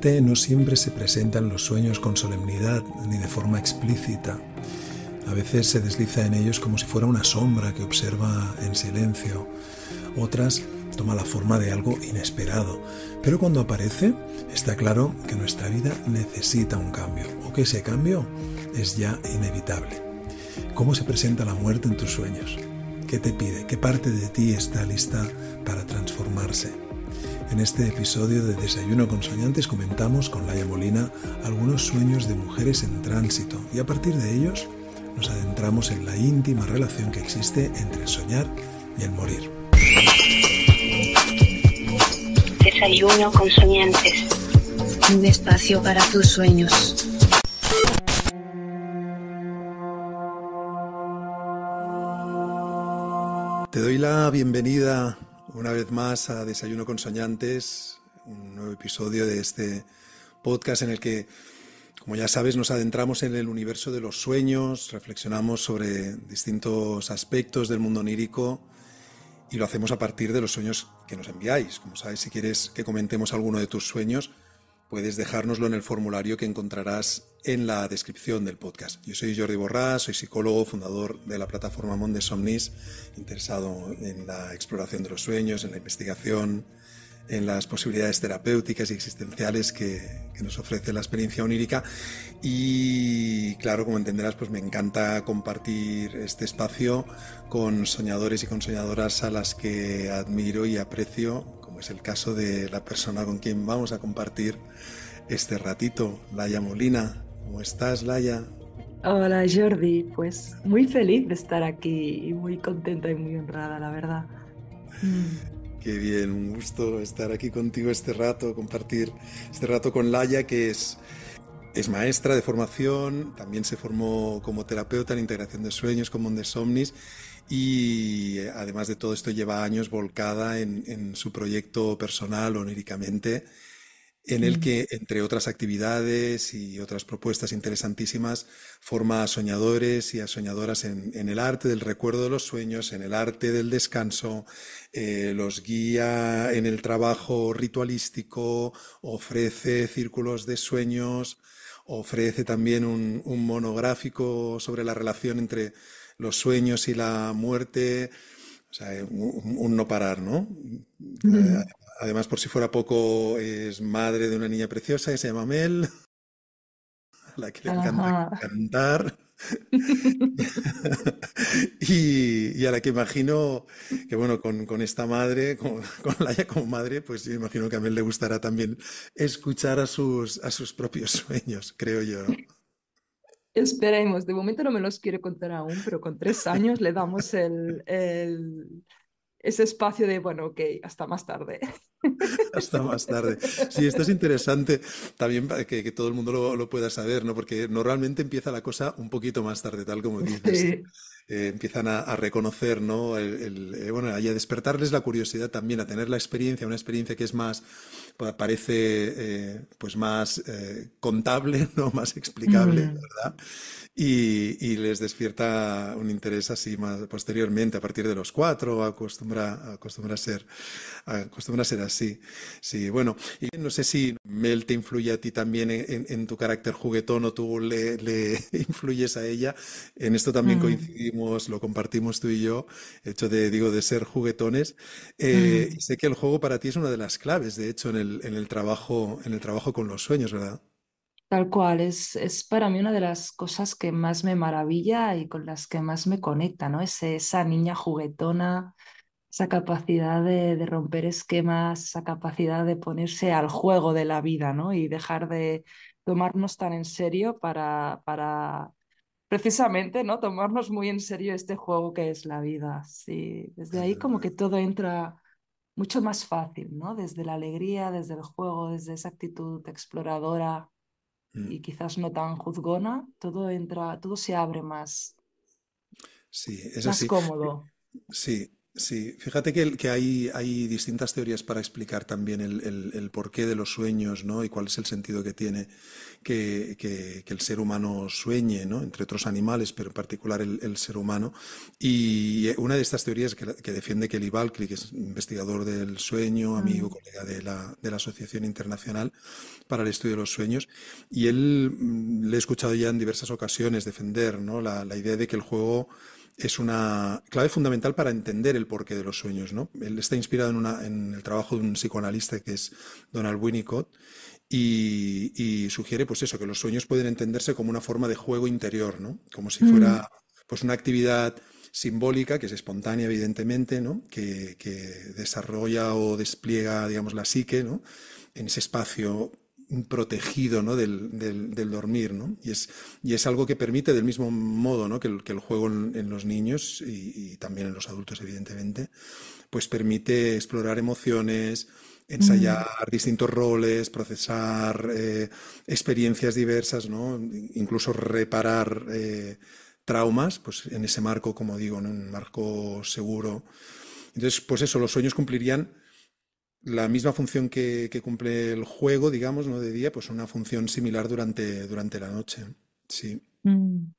muerte no siempre se presenta en los sueños con solemnidad ni de forma explícita. A veces se desliza en ellos como si fuera una sombra que observa en silencio. Otras toma la forma de algo inesperado. Pero cuando aparece, está claro que nuestra vida necesita un cambio, o que ese cambio es ya inevitable. ¿Cómo se presenta la muerte en tus sueños? ¿Qué te pide? ¿Qué parte de ti está lista para transformarse? En este episodio de Desayuno con Soñantes comentamos con Laia Molina algunos sueños de mujeres en tránsito y a partir de ellos nos adentramos en la íntima relación que existe entre el soñar y el morir. Desayuno con Soñantes. Un espacio para tus sueños. Te doy la bienvenida una vez más a Desayuno con Soñantes, un nuevo episodio de este podcast en el que, como ya sabes, nos adentramos en el universo de los sueños, reflexionamos sobre distintos aspectos del mundo onírico y lo hacemos a partir de los sueños que nos enviáis. Como sabes, si quieres que comentemos alguno de tus sueños, puedes dejárnoslo en el formulario que encontrarás en la descripción del podcast. Yo soy Jordi Borràs, soy psicólogo, fundador de la plataforma Monde Somnis, interesado en la exploración de los sueños, en la investigación, en las posibilidades terapéuticas y existenciales que nos ofrece la experiencia onírica. Y claro, como entenderás, pues me encanta compartir este espacio con soñadores y con soñadoras a las que admiro y aprecio, como es el caso de la persona con quien vamos a compartir este ratito, Laia Molina. ¿Cómo estás, Laia? Hola Jordi, pues muy feliz de estar aquí y muy contenta y muy honrada, la verdad. Qué bien, un gusto estar aquí contigo este rato, compartir este rato con Laia, que es maestra de formación, también se formó como terapeuta en integración de sueños con Monde Somnis y además de todo esto lleva años volcada en su proyecto personal oníricamente, en el que, entre otras actividades y otras propuestas interesantísimas, forma a soñadores y a soñadoras en el arte del recuerdo de los sueños, en el arte del descanso, los guía en el trabajo ritualístico, ofrece círculos de sueños, ofrece también un monográfico sobre la relación entre los sueños y la muerte. O sea, un no parar, ¿no? Además, por si fuera poco, es madre de una niña preciosa que se llama Mel, a la que le encanta Ajá. cantar. Y a la que imagino que, bueno, con esta madre, con Laia como madre, pues yo imagino que a Mel le gustará también escuchar a sus propios sueños, creo yo, ¿no? Esperemos, de momento no me los quiere contar aún, pero con 3 años le damos ese espacio de, bueno, ok, hasta más tarde. Hasta más tarde. Sí, esto es interesante también para que todo el mundo lo pueda saber, ¿no? Porque normalmente empieza la cosa un poquito más tarde, tal como dices. Sí. Empiezan a reconocer, ¿no? Bueno, y a despertarles la curiosidad también, a tener la experiencia, una experiencia que es más, parece, pues más contable, ¿no? Más explicable, Mm. ¿verdad? Y les despierta un interés así más posteriormente, a partir de los 4, acostumbra a ser así. Sí, bueno, y no sé si Mel te influye a ti también en tu carácter juguetón o tú le influyes a ella. En esto también Mm. coincidimos, lo compartimos tú y yo, el hecho de ser juguetones. Y Mm. sé que el juego para ti es una de las claves, de hecho, en el trabajo con los sueños, ¿verdad? Tal cual, es para mí una de las cosas que más me maravilla y con las que más me conecta, ¿no? Esa niña juguetona, esa capacidad de romper esquemas, esa capacidad de ponerse al juego de la vida, ¿no? Y dejar de tomarnos tan en serio para precisamente, ¿no? Tomarnos muy en serio este juego que es la vida. Sí, desde ahí como que todo entra mucho más fácil, ¿no? Desde la alegría, desde el juego, desde esa actitud exploradora Mm. y quizás no tan juzgona, todo entra, todo se abre más, Sí, es más así. cómodo. Sí, Sí, fíjate que hay distintas teorías para explicar también el porqué de los sueños, ¿no? Y cuál es el sentido que tiene que el ser humano sueñe, ¿no? Entre otros animales, pero en particular el ser humano. Y una de estas teorías que defiende Kelly Balkley, que es investigador del sueño, amigo, Mm, colega de la Asociación Internacional para el Estudio de los Sueños, y él le he escuchado ya en diversas ocasiones defender, ¿no? La idea de que el juego es una clave fundamental para entender el porqué de los sueños, ¿no? Él está inspirado en el trabajo de un psicoanalista que es Donald Winnicott y sugiere, pues eso, que los sueños pueden entenderse como una forma de juego interior, ¿no? Como si mm, fuera, pues, una actividad simbólica, que es espontánea, evidentemente, ¿no? Que desarrolla o despliega, digamos, la psique, ¿no? En ese espacio protegido, ¿no? del dormir, ¿no? Y es algo que permite del mismo modo, ¿no? que el juego en los niños y también en los adultos, evidentemente, pues permite explorar emociones, ensayar mm. distintos roles, procesar experiencias diversas, ¿no? Incluso reparar traumas, pues en ese marco, como digo, en un marco seguro. Entonces, pues eso, los sueños cumplirían la misma función que cumple el juego, digamos, ¿no? De día, pues una función similar durante la noche. Sí, Mm.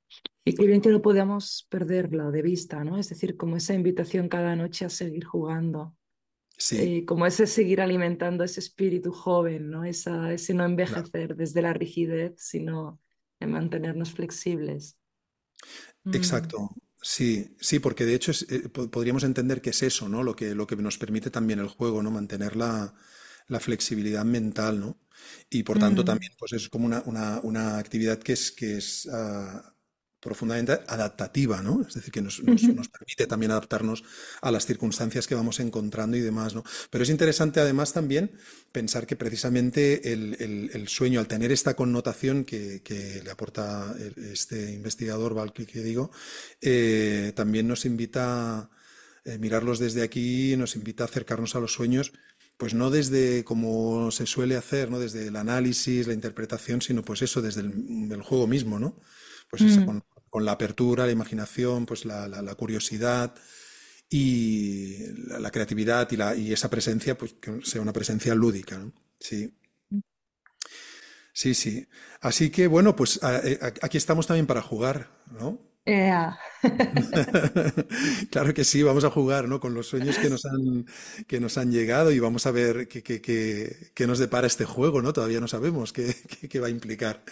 Y qué bien que no podamos perderla de vista, ¿no? Es decir, como esa invitación cada noche a seguir jugando, sí, como ese seguir alimentando ese espíritu joven, ¿no? Ese no claro. envejecer desde la rigidez, sino en mantenernos flexibles. Mm, Exacto. Sí, sí, porque de hecho podríamos entender que es eso, ¿no? Lo que nos permite también el juego, ¿no? Mantener la flexibilidad mental, ¿no? Y por tanto mm, también, pues es como una actividad que es profundamente adaptativa, ¿no? Es decir, que nos permite también adaptarnos a las circunstancias que vamos encontrando y demás, ¿no? Pero es interesante además también pensar que precisamente el sueño, al tener esta connotación que le aporta este investigador Balky, que digo, también nos invita a mirarlos desde aquí, nos invita a acercarnos a los sueños, pues no desde como se suele hacer, ¿no? Desde el análisis, la interpretación, sino pues eso, desde el juego mismo, ¿no? Pues esa, mm. con la apertura, la imaginación, pues la curiosidad y la creatividad y esa presencia, pues que sea una presencia lúdica, ¿no? Sí, sí, sí. Así que bueno, pues aquí estamos también para jugar, ¿no? Ea. Claro que sí, vamos a jugar, ¿no? Con los sueños que nos han llegado y vamos a ver qué nos depara este juego, ¿no? Todavía no sabemos qué va a implicar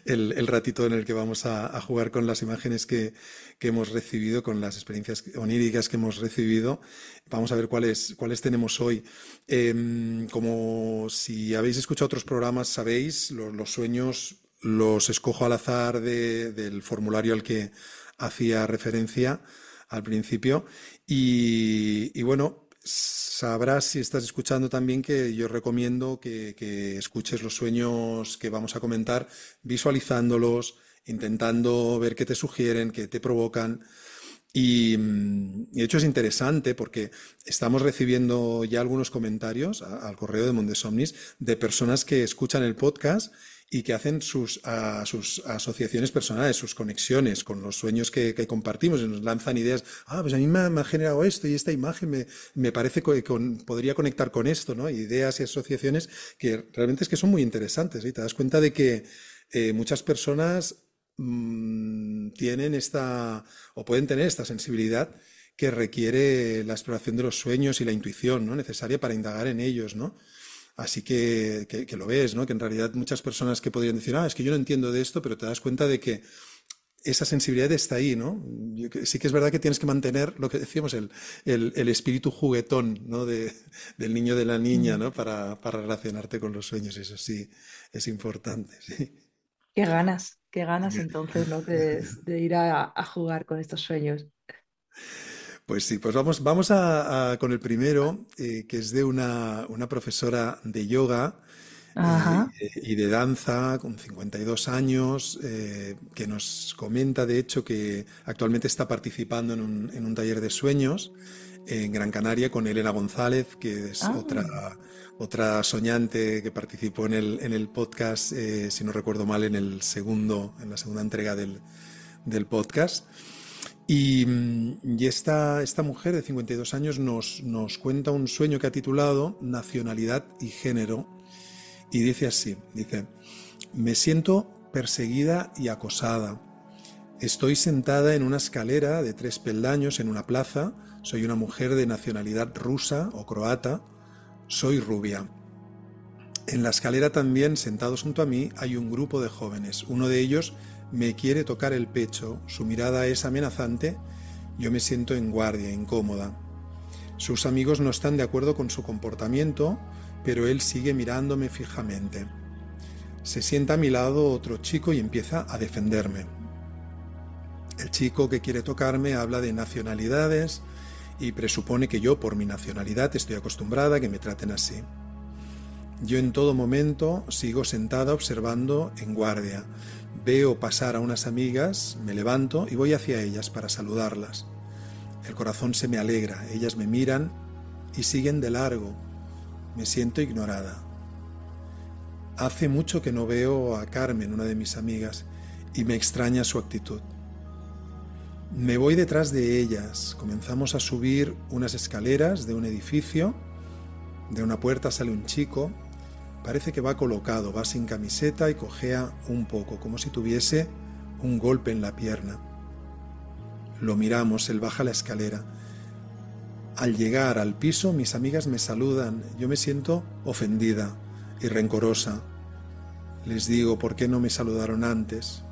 el ratito en el que vamos a jugar con las imágenes que hemos recibido, con las experiencias oníricas que hemos recibido. Vamos a ver cuáles tenemos hoy. Como si habéis escuchado otros programas, sabéis, los sueños los escojo al azar del formulario al que hacía referencia al principio. Y bueno, sabrás si estás escuchando también que yo recomiendo que escuches los sueños que vamos a comentar, visualizándolos, intentando ver qué te sugieren, qué te provocan. Y de hecho es interesante porque estamos recibiendo ya algunos comentarios al correo de Mondesomnis de personas que escuchan el podcast y que hacen sus asociaciones personales, sus conexiones con los sueños que compartimos y nos lanzan ideas. Pues a mí me ha generado esto y esta imagen me parece que podría conectar con esto, ¿no? Ideas y asociaciones que realmente es que son muy interesantes, ¿sí? Y te das cuenta de que muchas personas tienen o pueden tener esta sensibilidad que requiere la exploración de los sueños y la intuición, ¿no? Necesaria para indagar en ellos, ¿no? Así que lo ves, ¿no? Que en realidad muchas personas que podrían decir, es que yo no entiendo de esto, pero te das cuenta de que esa sensibilidad está ahí, ¿no? Sí que es verdad que tienes que mantener lo que decíamos, el espíritu juguetón, ¿no? Del niño, de la niña, Mm. ¿no? Para relacionarte con los sueños, eso sí, es importante, sí. Qué ganas entonces, ¿no? De ir a jugar con estos sueños. Pues sí, pues vamos con el primero, que es de una profesora de yoga Ajá. y de danza con 52 años, que nos comenta, de hecho, que actualmente está participando en un taller de sueños en Gran Canaria con Elena González, que es Ah, otra soñante que participó en el podcast, si no recuerdo mal, en la segunda entrega del podcast. Y esta mujer de 52 años nos cuenta un sueño que ha titulado Nacionalidad y Género. Y dice así, dice, me siento perseguida y acosada. Estoy sentada en una escalera de 3 peldaños en una plaza. Soy una mujer de nacionalidad rusa o croata. Soy rubia. En la escalera también, sentados junto a mí, hay un grupo de jóvenes. Uno de ellos me quiere tocar el pecho. Su mirada es amenazante. Yo me siento en guardia, incómoda. Sus amigos no están de acuerdo con su comportamiento, pero él sigue mirándome fijamente. Se sienta a mi lado otro chico y empieza a defenderme. El chico que quiere tocarme habla de nacionalidades y presupone que yo, por mi nacionalidad, estoy acostumbrada a que me traten así. Yo en todo momento sigo sentada observando en guardia. Veo pasar a unas amigas, me levanto y voy hacia ellas para saludarlas. El corazón se me alegra, ellas me miran y siguen de largo. Me siento ignorada. Hace mucho que no veo a Carmen, una de mis amigas, y me extraña su actitud. Me voy detrás de ellas, comenzamos a subir unas escaleras de un edificio, de una puerta sale un chico, parece que va colocado, va sin camiseta y cojea un poco, como si tuviese un golpe en la pierna. Lo miramos, él baja la escalera. Al llegar al piso, mis amigas me saludan, yo me siento ofendida y rencorosa. Les digo, ¿por qué no me saludaron antes?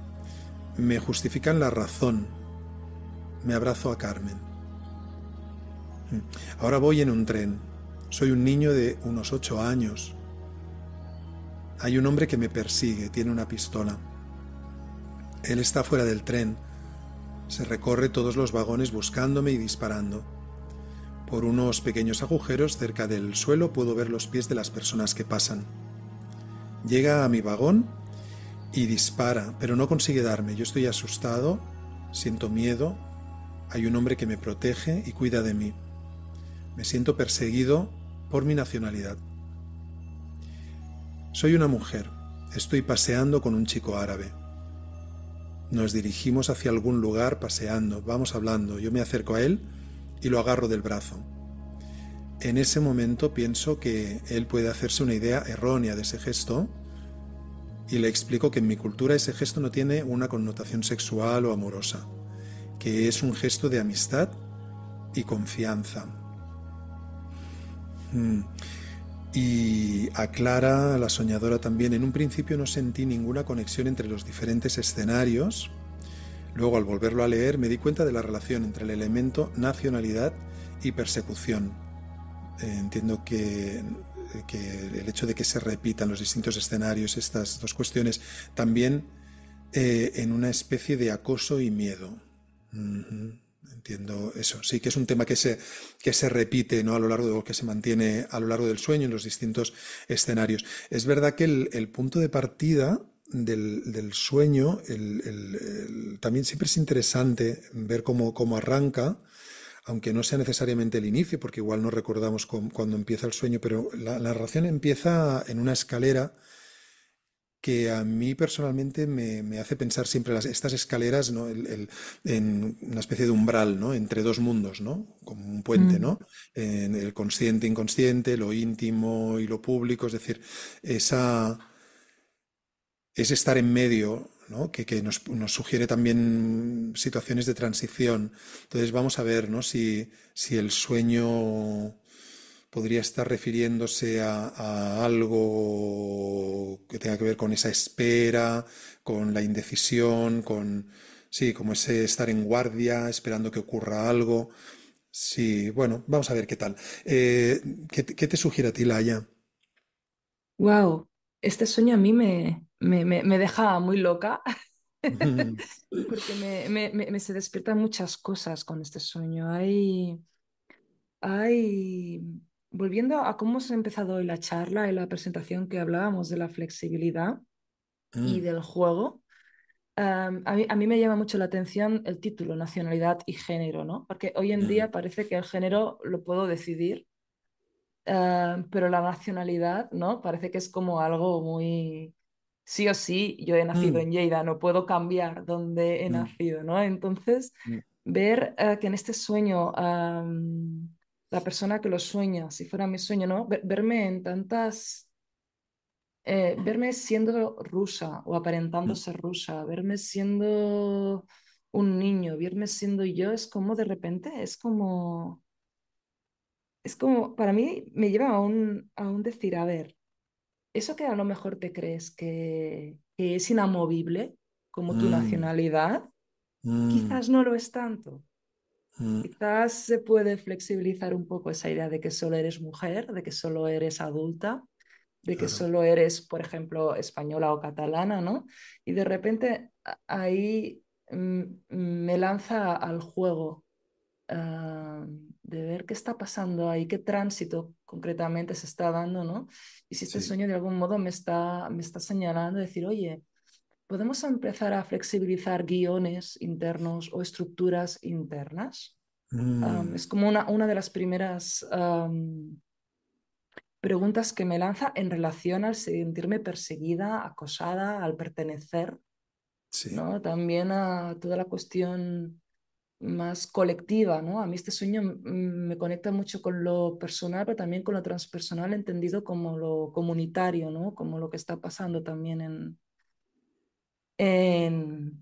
Me justifican la razón. Me abrazo a Carmen. Ahora voy en un tren. Soy un niño de unos 8 años. Hay un hombre que me persigue, tiene una pistola. Él está fuera del tren. Se recorre todos los vagones buscándome y disparando. Por unos pequeños agujeros cerca del suelo puedo ver los pies de las personas que pasan. Llega a mi vagón y dispara, pero no consigue darme. Yo estoy asustado, siento miedo. Hay un hombre que me protege y cuida de mí. Me siento perseguido por mi nacionalidad. Soy una mujer. Estoy paseando con un chico árabe. Nos dirigimos hacia algún lugar paseando, vamos hablando. Yo me acerco a él y lo agarro del brazo. En ese momento pienso que él puede hacerse una idea errónea de ese gesto y le explico que en mi cultura ese gesto no tiene una connotación sexual o amorosa, que es un gesto de amistad y confianza. Y aclara la soñadora también, en un principio no sentí ninguna conexión entre los diferentes escenarios. Luego, al volverlo a leer, me di cuenta de la relación entre el elemento nacionalidad y persecución. Entiendo que el hecho de que se repitan los distintos escenarios, estas dos cuestiones, también en una especie de acoso y miedo. Entiendo eso. Sí, que es un tema que se repite, ¿no? A lo largo de lo que se mantiene a lo largo del sueño en los distintos escenarios. Es verdad que el punto de partida del sueño también siempre es interesante ver cómo arranca, aunque no sea necesariamente el inicio, porque igual no recordamos cuando empieza el sueño, pero la narración empieza en una escalera que a mí personalmente me hace pensar siempre estas escaleras, ¿no? En una especie de umbral, ¿no? Entre dos mundos, ¿no? Como un puente, Mm. ¿no? En el consciente, inconsciente, lo íntimo y lo público, es decir, esa, es estar en medio, ¿no? Que nos sugiere también situaciones de transición. Entonces vamos a ver, ¿no? Si el sueño podría estar refiriéndose a algo que tenga que ver con esa espera, con la indecisión, sí, como ese estar en guardia, esperando que ocurra algo. Sí, bueno, vamos a ver qué tal. ¿Qué te sugiere a ti, Laia? Wow, este sueño a mí me deja muy loca porque se despiertan muchas cosas con este sueño. Hay, volviendo a cómo se ha empezado hoy la charla y la presentación que hablábamos de la flexibilidad y Mm, del juego, a mí me llama mucho la atención el título, nacionalidad y género, ¿no? Porque hoy en mm, día parece que el género lo puedo decidir, pero la nacionalidad, ¿no? Parece que es como algo muy... Sí o sí, yo he nacido mm, en Lleida, no puedo cambiar dónde he mm, nacido, ¿no? Entonces, mm. ver que en este sueño, la persona que lo sueña, si fuera mi sueño, ¿no? Verme en tantas, verme siendo rusa o aparentando Mm, ser rusa, verme siendo un niño, verme siendo yo, es como de repente, es como, para mí me lleva a un decir, a ver, eso que a lo mejor te crees que es inamovible, como tu mm, nacionalidad, mm, quizás no lo es tanto. mm, Quizás se puede flexibilizar un poco esa idea de que solo eres mujer, de que solo eres adulta, de que claro. solo eres, por ejemplo, española o catalana, ¿no? Y de repente ahí me lanza al juego, de ver qué está pasando ahí, qué tránsito concretamente se está dando, ¿no? Y si este Sí. sueño de algún modo me está señalando, decir, oye, podemos empezar a flexibilizar guiones internos o estructuras internas. Mm, Es como una de las primeras preguntas que me lanza en relación al sentirme perseguida, acosada, al pertenecer, sí. ¿no? También a toda la cuestión más colectiva, ¿no? A mí este sueño me conecta mucho con lo personal, pero también con lo transpersonal, entendido como lo comunitario, ¿no? Como lo que está pasando también en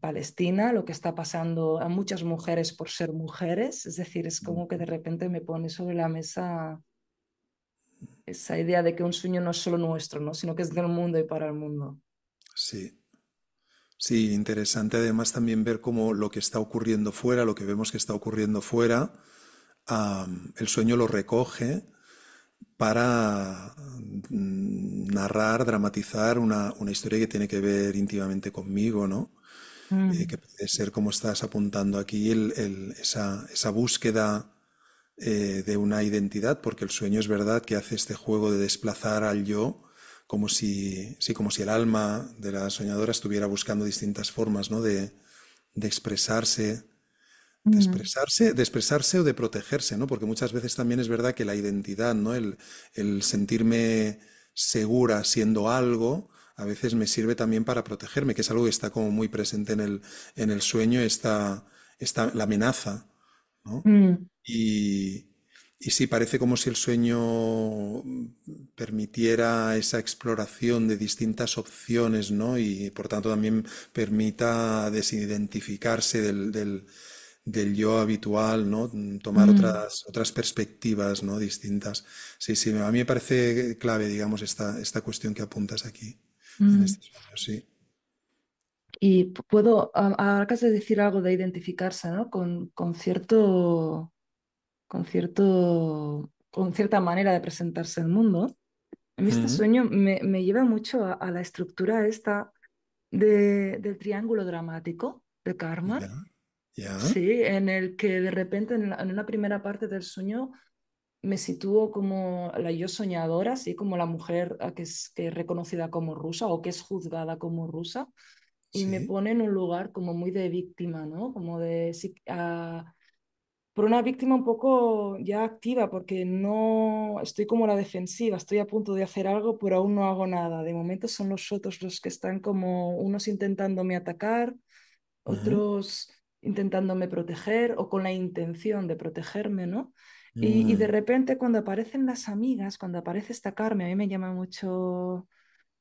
Palestina, lo que está pasando a muchas mujeres por ser mujeres. Es decir, es como que de repente me pone sobre la mesa esa idea de que un sueño no es solo nuestro, ¿no? Sino que es del mundo y para el mundo. Sí. Sí, interesante además también ver cómo lo que está ocurriendo fuera, lo que vemos que está ocurriendo fuera, el sueño lo recoge para narrar, dramatizar una historia que tiene que ver íntimamente conmigo, ¿no? Que Mm, puede ser como estás apuntando aquí, esa búsqueda de una identidad, porque el sueño es verdad que hace este juego de desplazar al yo, como si, sí, como si el alma de la soñadora estuviera buscando distintas formas, ¿no? De expresarse, mm, de expresarse o de protegerse, ¿no? Porque muchas veces también es verdad que la identidad, ¿no? El sentirme segura siendo algo, a veces me sirve también para protegerme, que es algo que está como muy presente en el sueño, la amenaza, ¿no? mm, Y, y sí, parece como si el sueño permitiera esa exploración de distintas opciones, ¿no? Y por tanto también permita desidentificarse del yo habitual, ¿no? Tomar mm, otras perspectivas, ¿no? Distintas. Sí, sí, a mí me parece clave, digamos, esta cuestión que apuntas aquí, en mm. este sueño, sí. Y puedo, acabas de decir algo de identificarse, ¿no? Con cierta manera de presentarse al mundo. A mí este Mm, sueño me lleva mucho a la estructura esta del triángulo dramático de Karman. ya, ya, Sí, en el que de repente en una primera parte del sueño me sitúo como la yo soñadora, así como la mujer que es reconocida como rusa o que es juzgada como rusa, y me sí. pone en un lugar como muy de víctima, ¿no? Como de, sí, por una víctima un poco ya activa, porque no estoy como a la defensiva, estoy a punto de hacer algo, pero aún no hago nada. De momento son los otros los que están como unos intentándome atacar, Ujú, otros intentándome proteger o con la intención de protegerme, ¿no? Y de mm, repente cuando aparecen las amigas, cuando aparece esta Carmen, a mí me llama mucho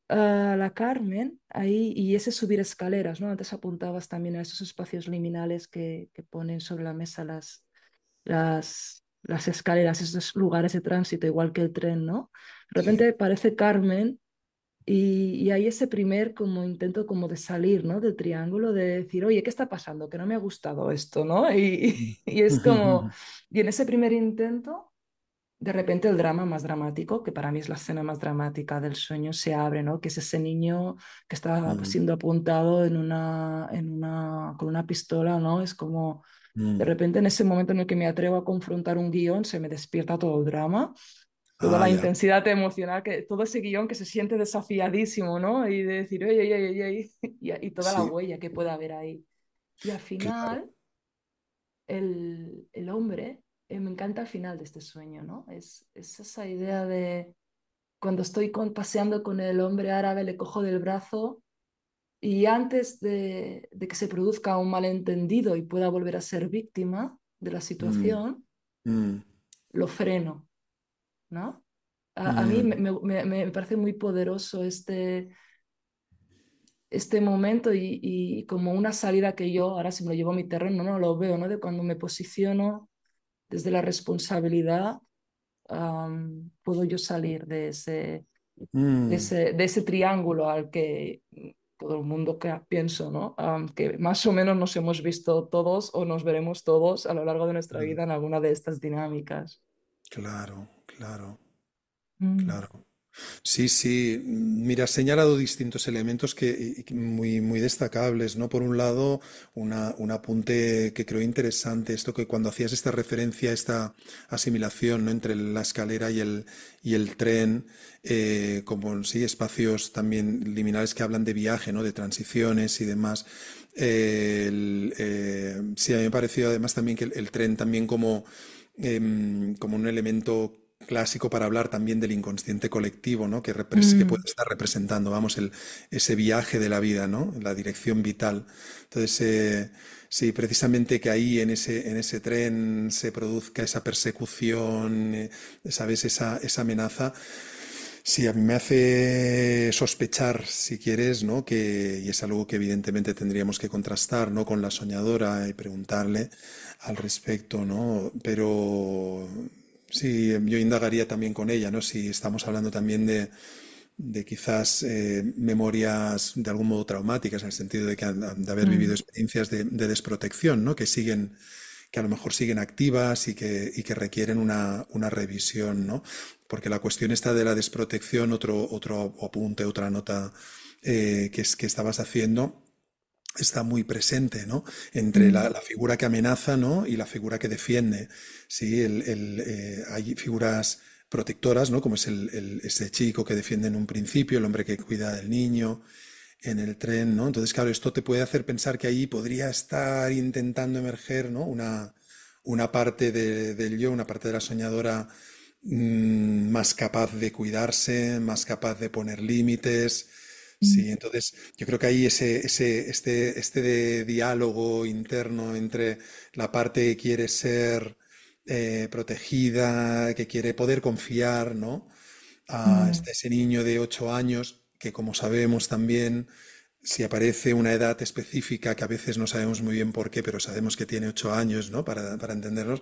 la Carmen, ahí, y ese subir escaleras, ¿no? Antes apuntabas también a esos espacios liminales que ponen sobre la mesa las escaleras, esos lugares de tránsito, igual que el tren, ¿no? De sí. repente aparece Carmen y hay ese primer como intento como de salir, ¿no? Del triángulo, de decir, oye, ¿qué está pasando? Que no me ha gustado esto, ¿no? Y es como, y en ese primer intento, de repente el drama más dramático, que para mí es la escena más dramática del sueño, se abre, ¿no? Que es ese niño que está Mm, siendo apuntado con una pistola, ¿no? Es como, de mm. repente en ese momento en el que me atrevo a confrontar un guión, se me despierta todo el drama, toda Ah, la ya, intensidad emocional, todo ese guión que se siente desafiadísimo, ¿no? Y de decir, oye, oye, oye, oye, y toda la sí, huella que puede haber ahí. Y al claro. final, el hombre, me encanta el final de este sueño, ¿no? Es esa idea de cuando estoy paseando con el hombre árabe, le cojo del brazo Y antes de que se produzca un malentendido y pueda volver a ser víctima de la mm, situación, mm, lo freno, ¿no? A mí mm, me parece muy poderoso este momento y como una salida que yo, ahora si me lo llevo a mi terreno, no lo veo, ¿no? De cuando me posiciono desde la responsabilidad, puedo yo salir mm. de ese triángulo al que todo el mundo que pienso, ¿no? Que más o menos nos hemos visto todos o nos veremos todos a lo largo de nuestra vida en alguna de estas dinámicas. Claro, claro, Mm, claro. Sí, sí. Mira, has señalado distintos elementos que muy, muy destacables, ¿no? Por un lado, un apunte que creo interesante, esto que cuando hacías esta referencia, esta asimilación, ¿no? Entre la escalera y el tren, como sí, espacios también liminales que hablan de viaje, ¿no? De transiciones y demás. Sí, a mí me ha parecido además también que el tren también como un elemento clásico para hablar también del inconsciente colectivo, ¿no? Que puede mm, estar representando, vamos, ese viaje de la vida, ¿no? La dirección vital. Entonces, sí, precisamente que ahí en ese tren se produzca esa persecución, ¿sabes? Esa amenaza. Sí, a mí me hace sospechar, si quieres, ¿no? Y es algo que evidentemente tendríamos que contrastar, ¿no? Con la soñadora y preguntarle al respecto, ¿no? Pero sí, yo indagaría también con ella, ¿no? Si estamos hablando también de quizás memorias de algún modo traumáticas, en el sentido de que de haber vivido mm, experiencias de desprotección, ¿no? Que a lo mejor siguen activas y que requieren una revisión, ¿no? Porque la cuestión está de la desprotección, otro apunte, otra nota que estabas haciendo, está muy presente, ¿no? Entre mm, la figura que amenaza, ¿no? Y la figura que defiende. Sí, hay figuras protectoras, ¿no? Como es ese chico que defiende en un principio, el hombre que cuida del niño en el tren, ¿no? Entonces, claro, esto te puede hacer pensar que ahí podría estar intentando emerger, ¿no? Una parte del yo, una parte de la soñadora más capaz de cuidarse, más capaz de poner límites. mm, Sí, entonces yo creo que ahí este de diálogo interno entre la parte que quiere ser protegida, que quiere poder confiar, ¿no? A mm, ese niño de 8 años, que como sabemos también, si aparece una edad específica, que a veces no sabemos muy bien por qué, pero sabemos que tiene 8 años, ¿no? Para entendernos,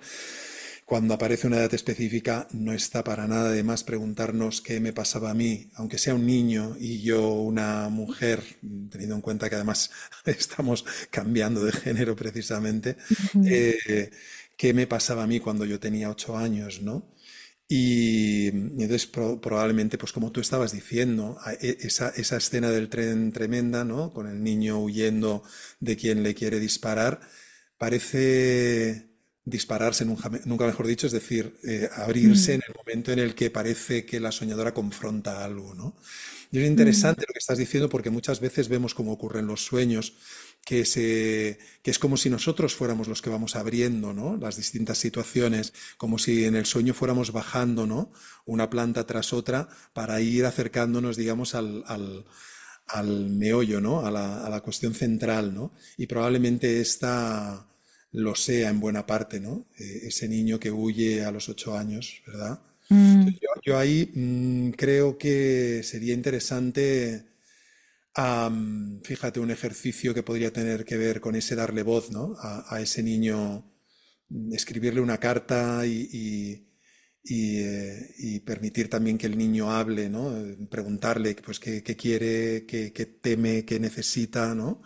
cuando aparece una edad específica, no está para nada de más preguntarnos qué me pasaba a mí, aunque sea un niño y yo una mujer, teniendo en cuenta que además estamos cambiando de género precisamente, mm, eh, qué me pasaba a mí cuando yo tenía 8 años, ¿no? Y entonces probablemente, pues como tú estabas diciendo, esa escena del tren tremenda, ¿no? Con el niño huyendo de quien le quiere disparar, parece dispararse, nunca mejor dicho, es decir, abrirse mm, en el momento en el que parece que la soñadora confronta algo, ¿no? Y es mm, interesante lo que estás diciendo porque muchas veces vemos cómo ocurren los sueños, que es como si nosotros fuéramos los que vamos abriendo, ¿no? Las distintas situaciones, como si en el sueño fuéramos bajando, ¿no? Una planta tras otra para ir acercándonos, digamos, al meollo, ¿no? A la cuestión central, ¿no? Y probablemente esta lo sea en buena parte, ¿no? Ese niño que huye a los 8 años, ¿verdad? mm, Entonces, yo ahí creo que sería interesante, fíjate, un ejercicio que podría tener que ver con ese darle voz, ¿no? A ese niño, escribirle una carta y permitir también que el niño hable, ¿no? Preguntarle, pues, qué quiere, qué teme, qué necesita, ¿no?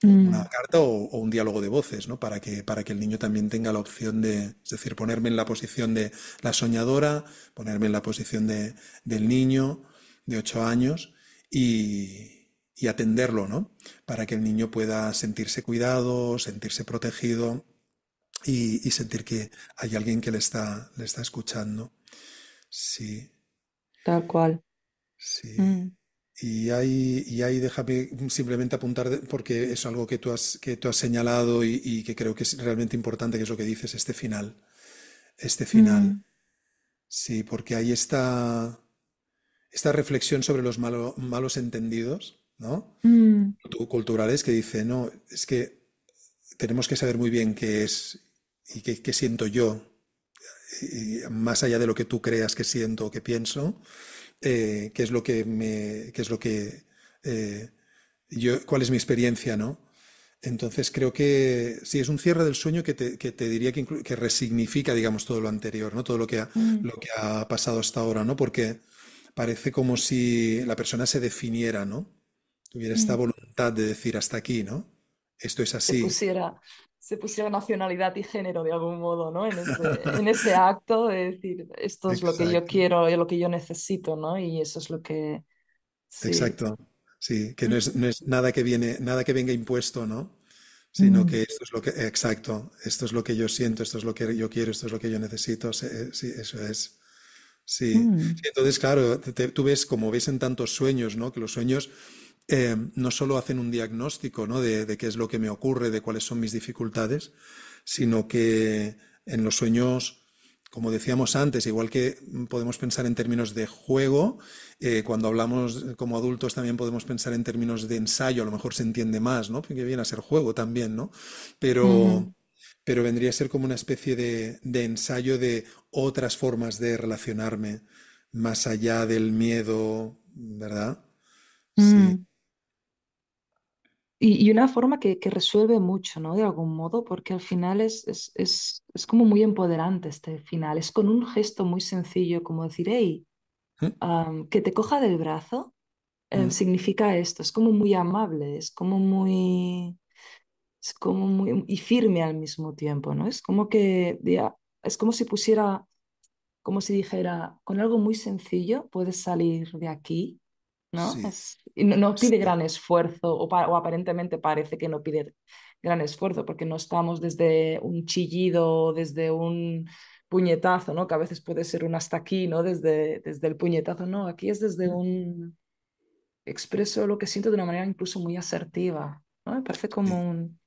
Una mm, carta o un diálogo de voces, ¿no? Para que el niño también tenga la opción es decir, ponerme en la posición de la soñadora, ponerme en la posición del niño de 8 años y atenderlo, ¿no? Para que el niño pueda sentirse cuidado, sentirse protegido y sentir que hay alguien que le está escuchando. Sí, tal cual. sí. Mm, Y ahí déjame simplemente apuntar, porque es algo que tú has señalado y que creo que es realmente importante, que es lo que dices, este final. Este final. mm, Sí, porque ahí está esta reflexión sobre los malos entendidos. ¿no? Mm, Culturales que dicen, no, es que tenemos que saber muy bien qué es y qué siento yo, y más allá de lo que tú creas que siento o que pienso, qué es lo que qué es lo que eh, cuál es mi experiencia, ¿no? Entonces creo que sí, es un cierre del sueño que te diría que resignifica, digamos, todo lo anterior, ¿no? Todo mm, lo que ha pasado hasta ahora, ¿no? Porque parece como si la persona se definiera, ¿no? Tuviera esta mm. voluntad de decir hasta aquí, ¿no? Esto es Se así. pusiera, se pusiera nacionalidad y género de algún modo, ¿no? En ese acto de decir, esto es lo que yo Exacto, quiero y lo que yo necesito, ¿no? Y eso es lo que, sí. exacto. Sí, que Mm, no es nada que viene, nada que venga impuesto, ¿no? Sino mm, que esto es lo que, exacto, esto es lo que yo siento, esto es lo que yo quiero, esto es lo que yo necesito. Sí, eso es. Sí. mm, Sí, entonces, claro, tú ves, como ves en tantos sueños, ¿no? Que los sueños no solo hacen un diagnóstico, ¿no? De qué es lo que me ocurre, de cuáles son mis dificultades, sino que en los sueños, como decíamos antes, igual que podemos pensar en términos de juego, cuando hablamos como adultos también podemos pensar en términos de ensayo, a lo mejor se entiende más, ¿no? Porque viene a ser juego también, ¿no? ujú. Pero, pero vendría a ser como una especie de ensayo de otras formas de relacionarme, más allá del miedo, ¿verdad? Sí. Mm. Y una forma que resuelve mucho, ¿no? De algún modo, porque al final es como muy empoderante este final. Es con un gesto muy sencillo, como decir, hey, ¿Mm? que te coja del brazo, ¿Mm? significa esto. Es como muy amable, es como muy, y firme al mismo tiempo, ¿no? Es como que, es como si pusiera, como si dijera, con algo muy sencillo puedes salir de aquí, ¿no? Sí, Y no pide sí, gran esfuerzo, o aparentemente parece que no pide gran esfuerzo, porque no estamos desde un chillido, desde un puñetazo, ¿no? Que a veces puede ser un hasta aquí, ¿no? Desde el puñetazo, no, aquí es desde un expreso lo que siento de una manera incluso muy asertiva, ¿no? Me parece sí, como un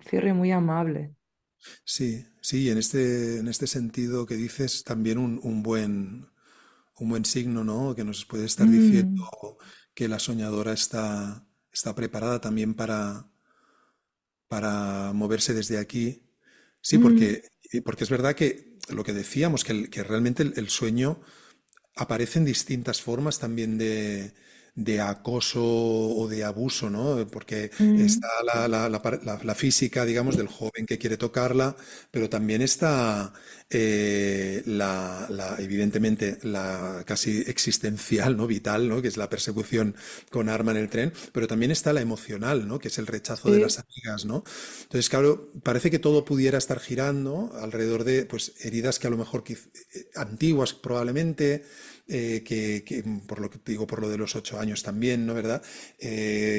cierre muy amable. sí, sí, en este sentido que dices también un buen signo, ¿no? Que nos puede estar diciendo Mm, que la soñadora está preparada también para moverse desde aquí. Sí, mm, porque es verdad que lo que decíamos, que realmente el sueño aparecen distintas formas también de acoso o de abuso, ¿no? Porque está mm, la física, digamos, del joven que quiere tocarla, pero también está evidentemente, la casi existencial, ¿no? Vital, ¿no? Que es la persecución con arma en el tren, pero también está la emocional, ¿no? Que es el rechazo de las sí, amigas, ¿no? Entonces, claro, parece que todo pudiera estar girando alrededor de, pues, heridas que a lo mejor antiguas probablemente, por lo que te digo, por lo de los 8 años también, ¿no? ¿Verdad?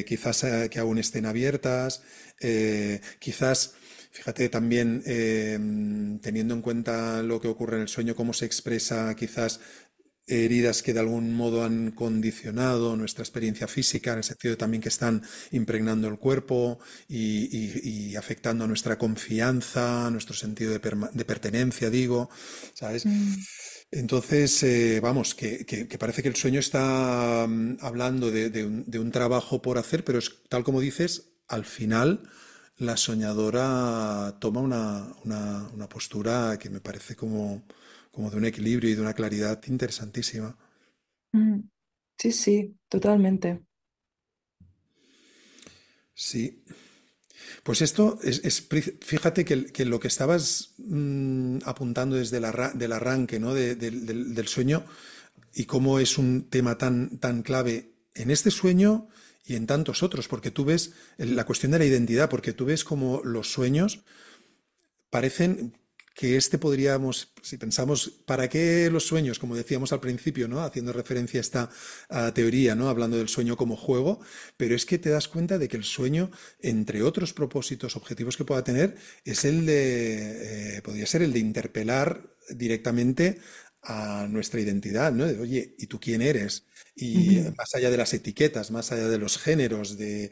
Quizás que aún estén abiertas, quizás, fíjate también, teniendo en cuenta lo que ocurre en el sueño, cómo se expresa quizás heridas que de algún modo han condicionado nuestra experiencia física, en el sentido de también que están impregnando el cuerpo y afectando a nuestra confianza, a nuestro sentido de pertenencia, digo, ¿sabes? mm, Entonces, vamos, que parece que el sueño está hablando de un trabajo por hacer, pero es tal como dices, al final la soñadora toma una postura que me parece como de un equilibrio y de una claridad interesantísima. mm. Sí, sí, totalmente. Sí. Pues esto fíjate que lo que estabas apuntando desde del arranque, ¿no? Del sueño y cómo es un tema tan clave en este sueño y en tantos otros, porque tú ves la cuestión de la identidad, porque tú ves como los sueños parecen que este podríamos, si pensamos, ¿para qué los sueños? Como decíamos al principio, ¿no? Haciendo referencia a esta teoría, ¿no? Hablando del sueño como juego, pero es que te das cuenta de que el sueño, entre otros propósitos, objetivos que pueda tener, es podría ser el de interpelar directamente a nuestra identidad, ¿no? De, oye, ¿y tú quién eres? Y Ujú. más allá de las etiquetas, más allá de los géneros, de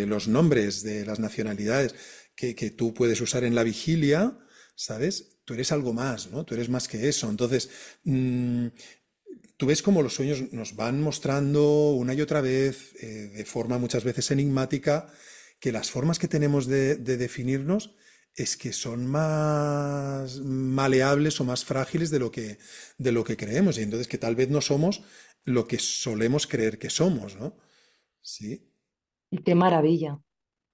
los nombres, de las nacionalidades, que tú puedes usar en la vigilia, ¿sabes? Tú eres algo más, ¿no? Tú eres más que eso. Entonces, mm, tú ves cómo los sueños nos van mostrando una y otra vez, de forma muchas veces enigmática, que las formas que tenemos de definirnos es que son más maleables o más frágiles de lo que creemos, y entonces que tal vez no somos lo que solemos creer que somos, ¿no? Sí, Y qué maravilla,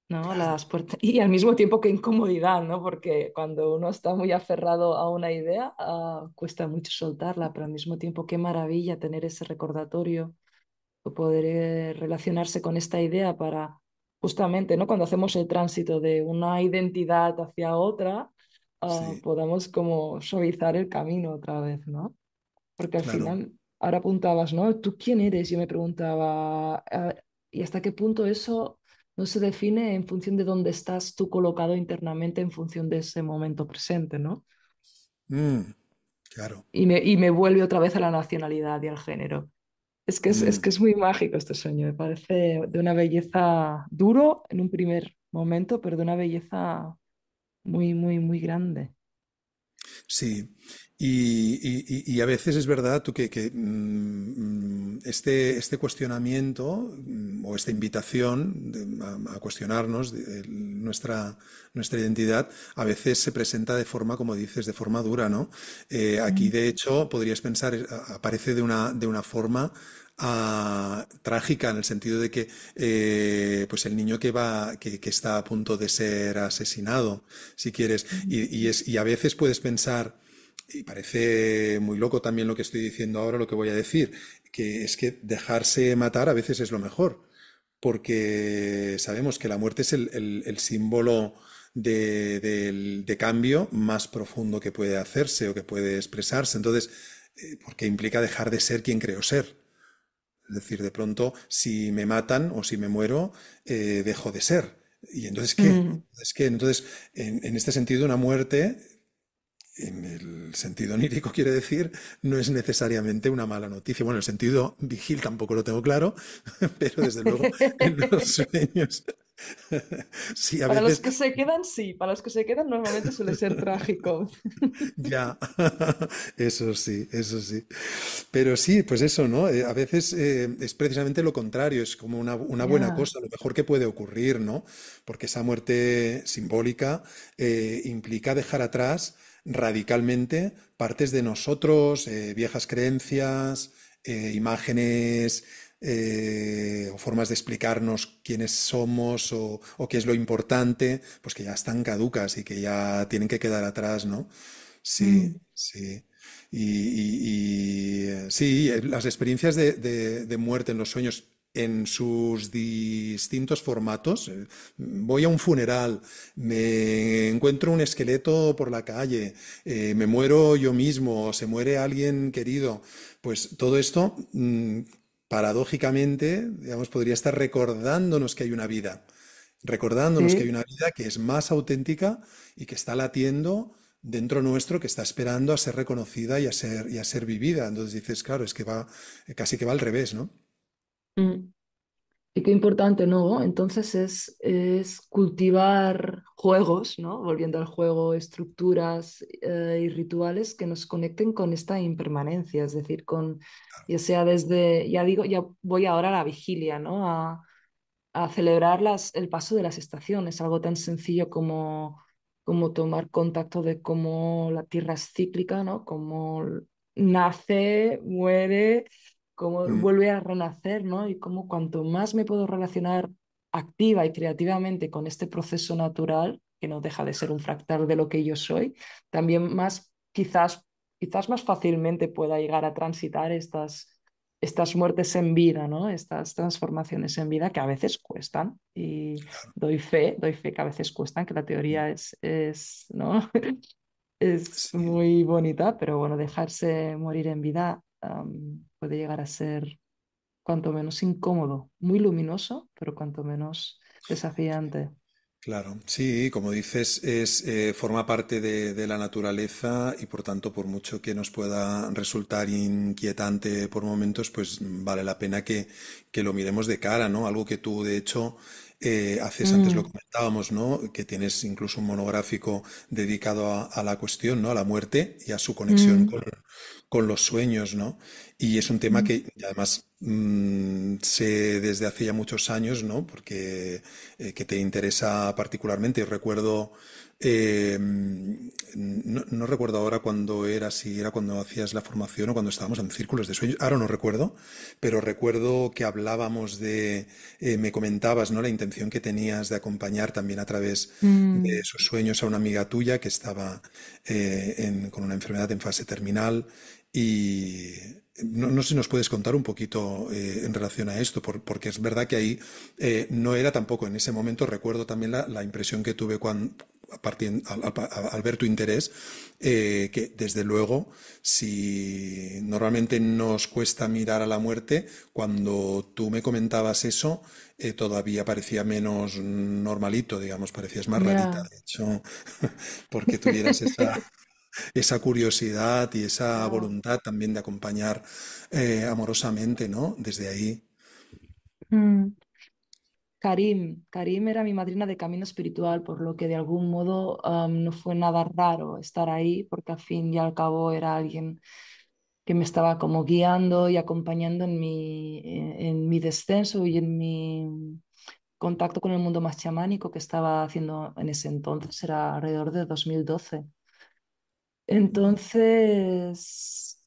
¿no? claro, Las puertas. Y al mismo tiempo qué incomodidad, ¿no? Porque cuando uno está muy aferrado a una idea, cuesta mucho soltarla, pero al mismo tiempo qué maravilla tener ese recordatorio o poder relacionarse con esta idea para justamente, ¿no? Cuando hacemos el tránsito de una identidad hacia otra, sí, podamos como suavizar el camino otra vez, ¿no? Porque al claro. final, ahora apuntabas, ¿no? ¿Tú quién eres? Yo me preguntaba, ¿y hasta qué punto eso no se define en función de dónde estás tú colocado internamente en función de ese momento presente, ¿no? Mm, claro. Y me vuelve otra vez a la nacionalidad y al género. Es Mm. que es muy mágico este sueño, me parece de una belleza duro en un primer momento, pero de una belleza muy, muy, muy grande. Sí, y a veces es verdad tú este cuestionamiento o esta invitación a cuestionarnos nuestra identidad a veces se presenta de forma, como dices, de forma dura, ¿no? Aquí, Mm. de hecho, podrías pensar, aparece de una forma trágica en el sentido de que pues el niño que está a punto de ser asesinado, si quieres, y a veces puedes pensar, y parece muy loco también lo que estoy diciendo ahora, lo que voy a decir, que es que dejarse matar a veces es lo mejor, porque sabemos que la muerte es el símbolo de cambio más profundo que puede hacerse o que puede expresarse. Entonces, porque implica dejar de ser quien creo ser. Es decir, de pronto, si me matan o si me muero, dejo de ser. ¿Y entonces qué? Mm. Es que entonces, en este sentido, una muerte, en el sentido onírico quiere decir, no es necesariamente una mala noticia. Bueno, el sentido vigil tampoco lo tengo claro, pero desde luego en los sueños, sí, a Para los veces que se quedan, sí, para los que se quedan normalmente suele ser trágico. ya, eso sí, eso sí. Pero sí, pues eso, ¿no? A veces es precisamente lo contrario, es como una buena Ya. cosa, lo mejor que puede ocurrir, ¿no? Porque esa muerte simbólica implica dejar atrás radicalmente partes de nosotros, viejas creencias, imágenes o formas de explicarnos quiénes somos o qué es lo importante, pues que ya están caducas y que ya tienen que quedar atrás, ¿no? Sí, Mm. sí. Sí, las experiencias de muerte en los sueños en sus distintos formatos. Voy a un funeral, me encuentro un esqueleto por la calle, me muero yo mismo, se muere alguien querido. Pues todo esto, paradójicamente, digamos, podría estar recordándonos que hay una vida, recordándonos que hay Sí. una vida que es más auténtica y que está latiendo dentro nuestro, que está esperando a ser reconocida y a ser vivida. Entonces dices, claro, es que va, casi que va al revés, ¿no? Mm. Y qué importante, ¿no? Entonces es cultivar juegos, ¿no? Volviendo al juego, estructuras y rituales que nos conecten con esta impermanencia, es decir, con, ya sea desde, ya digo, ya voy ahora a la vigilia, ¿no? A celebrar el paso de las estaciones, algo tan sencillo como, como tomar contacto de cómo la Tierra es cíclica, ¿no? Cómo nace, muere, cómo Mm, vuelve a renacer, ¿no? Y cómo cuanto más me puedo relacionar activa y creativamente con este proceso natural, que no deja de ser un fractal de lo que yo soy, también más quizás más fácilmente pueda llegar a transitar estas muertes en vida, ¿no? Estas transformaciones en vida que a veces cuestan y doy fe que a veces cuestan, que la mm, teoría ¿no? Es sí, muy bonita, pero bueno, dejarse morir en vida puede llegar a ser cuanto menos incómodo, muy luminoso, pero cuanto menos desafiante. claro. Sí, como dices, forma parte de la naturaleza y por tanto, por mucho que nos pueda resultar inquietante por momentos, pues vale la pena que lo miremos de cara, ¿no? Algo que tú, de hecho, haces, antes lo Mm, comentábamos, ¿no? Que tienes incluso un monográfico dedicado a la cuestión, ¿no? A la muerte y a su conexión mm, con los sueños, ¿no? Y es un tema mm. que y además sé desde hace ya muchos años, ¿no? Porque que te interesa particularmente. Recuerdo, no recuerdo ahora cuándo era, si era cuando hacías la formación o cuando estábamos en círculos de sueños, ahora no recuerdo, pero recuerdo que hablábamos me comentabas, ¿no? La intención que tenías de acompañar también a través de Mm, esos sueños a una amiga tuya que estaba con una enfermedad en fase terminal y no sé si nos puedes contar un poquito en relación a esto, porque es verdad que ahí no era tampoco en ese momento, recuerdo también la impresión que tuve al ver tu interés, que desde luego, si normalmente nos cuesta mirar a la muerte, cuando tú me comentabas eso, todavía parecía menos normalito, digamos, parecías más rarita, ya. de hecho, porque tuvieras esa curiosidad y esa Ya. voluntad también de acompañar amorosamente, ¿no? Desde ahí. Mm. Karim era mi madrina de camino espiritual, por lo que de algún modo no fue nada raro estar ahí, porque al fin y al cabo era alguien que me estaba como guiando y acompañando en mi descenso y en mi contacto con el mundo más chamánico que estaba haciendo en ese entonces, era alrededor de 2012. Entonces,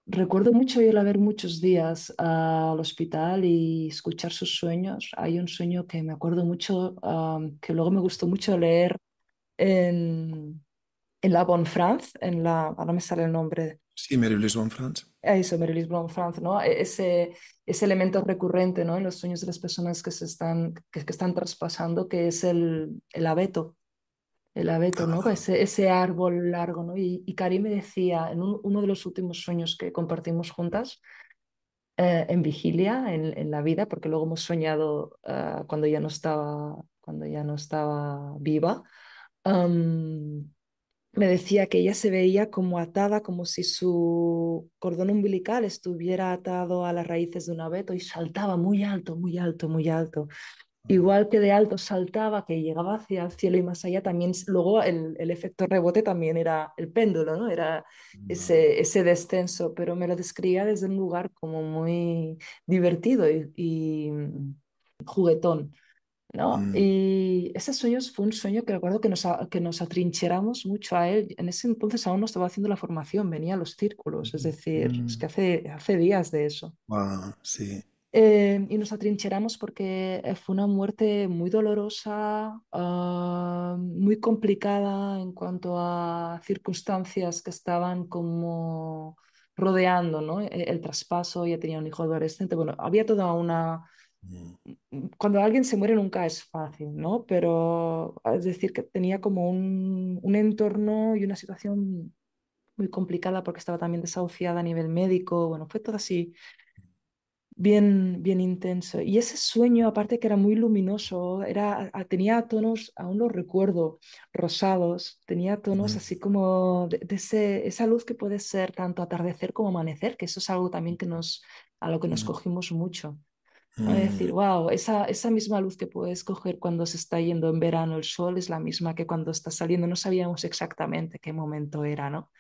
recuerdo mucho el haber muchos días al hospital y escuchar sus sueños. Hay un sueño que me acuerdo mucho, que luego me gustó mucho leer en, en la Bonne France, ahora me sale el nombre. Sí, Mary Louise von Franz. Eso, Marylis Bonne-France, ¿no? Ese elemento recurrente, ¿no? En los sueños de las personas que están traspasando, que es el abeto, ¿no? Ah, Ese árbol largo, ¿no? Y Cari me decía, en uno de los últimos sueños que compartimos juntas, en vigilia, en la vida, porque luego hemos soñado cuando ya no estaba viva, am, me decía que ella se veía como atada, como si su cordón umbilical estuviera atado a las raíces de un abeto y saltaba muy alto, muy alto, muy alto. Igual que de alto saltaba, que llegaba hacia el cielo y más allá, también luego el efecto rebote también era el péndulo, ¿no? Era ese descenso, pero me lo describía desde un lugar como muy divertido y juguetón. ¿No? mm, Y ese sueño fue un sueño que recuerdo que nos atrincheramos mucho a él. En ese entonces aún no estaba haciendo la formación, venía a los círculos, es decir, es mm, que hace días de eso. sí. Y nos atrincheramos porque fue una muerte muy dolorosa, muy complicada en cuanto a circunstancias que estaban como rodeando, ¿no? El traspaso, ya tenía un hijo adolescente, bueno, había toda una Mm, cuando alguien se muere nunca es fácil, ¿no? Pero es decir, que tenía como un entorno y una situación muy complicada porque estaba también desahuciada a nivel médico. Bueno, fue todo así bien, bien intenso. Y ese sueño, aparte que era muy luminoso, tenía tonos, aún los recuerdo, rosados, tenía tonos mm, así como esa luz que puede ser tanto atardecer como amanecer, que eso es algo también a lo que nos mm, cogimos mucho. ¿No? Es mm, decir, wow, esa misma luz que puedes coger cuando se está yendo en verano el sol es la misma que cuando está saliendo. No sabíamos exactamente qué momento era, ¿no?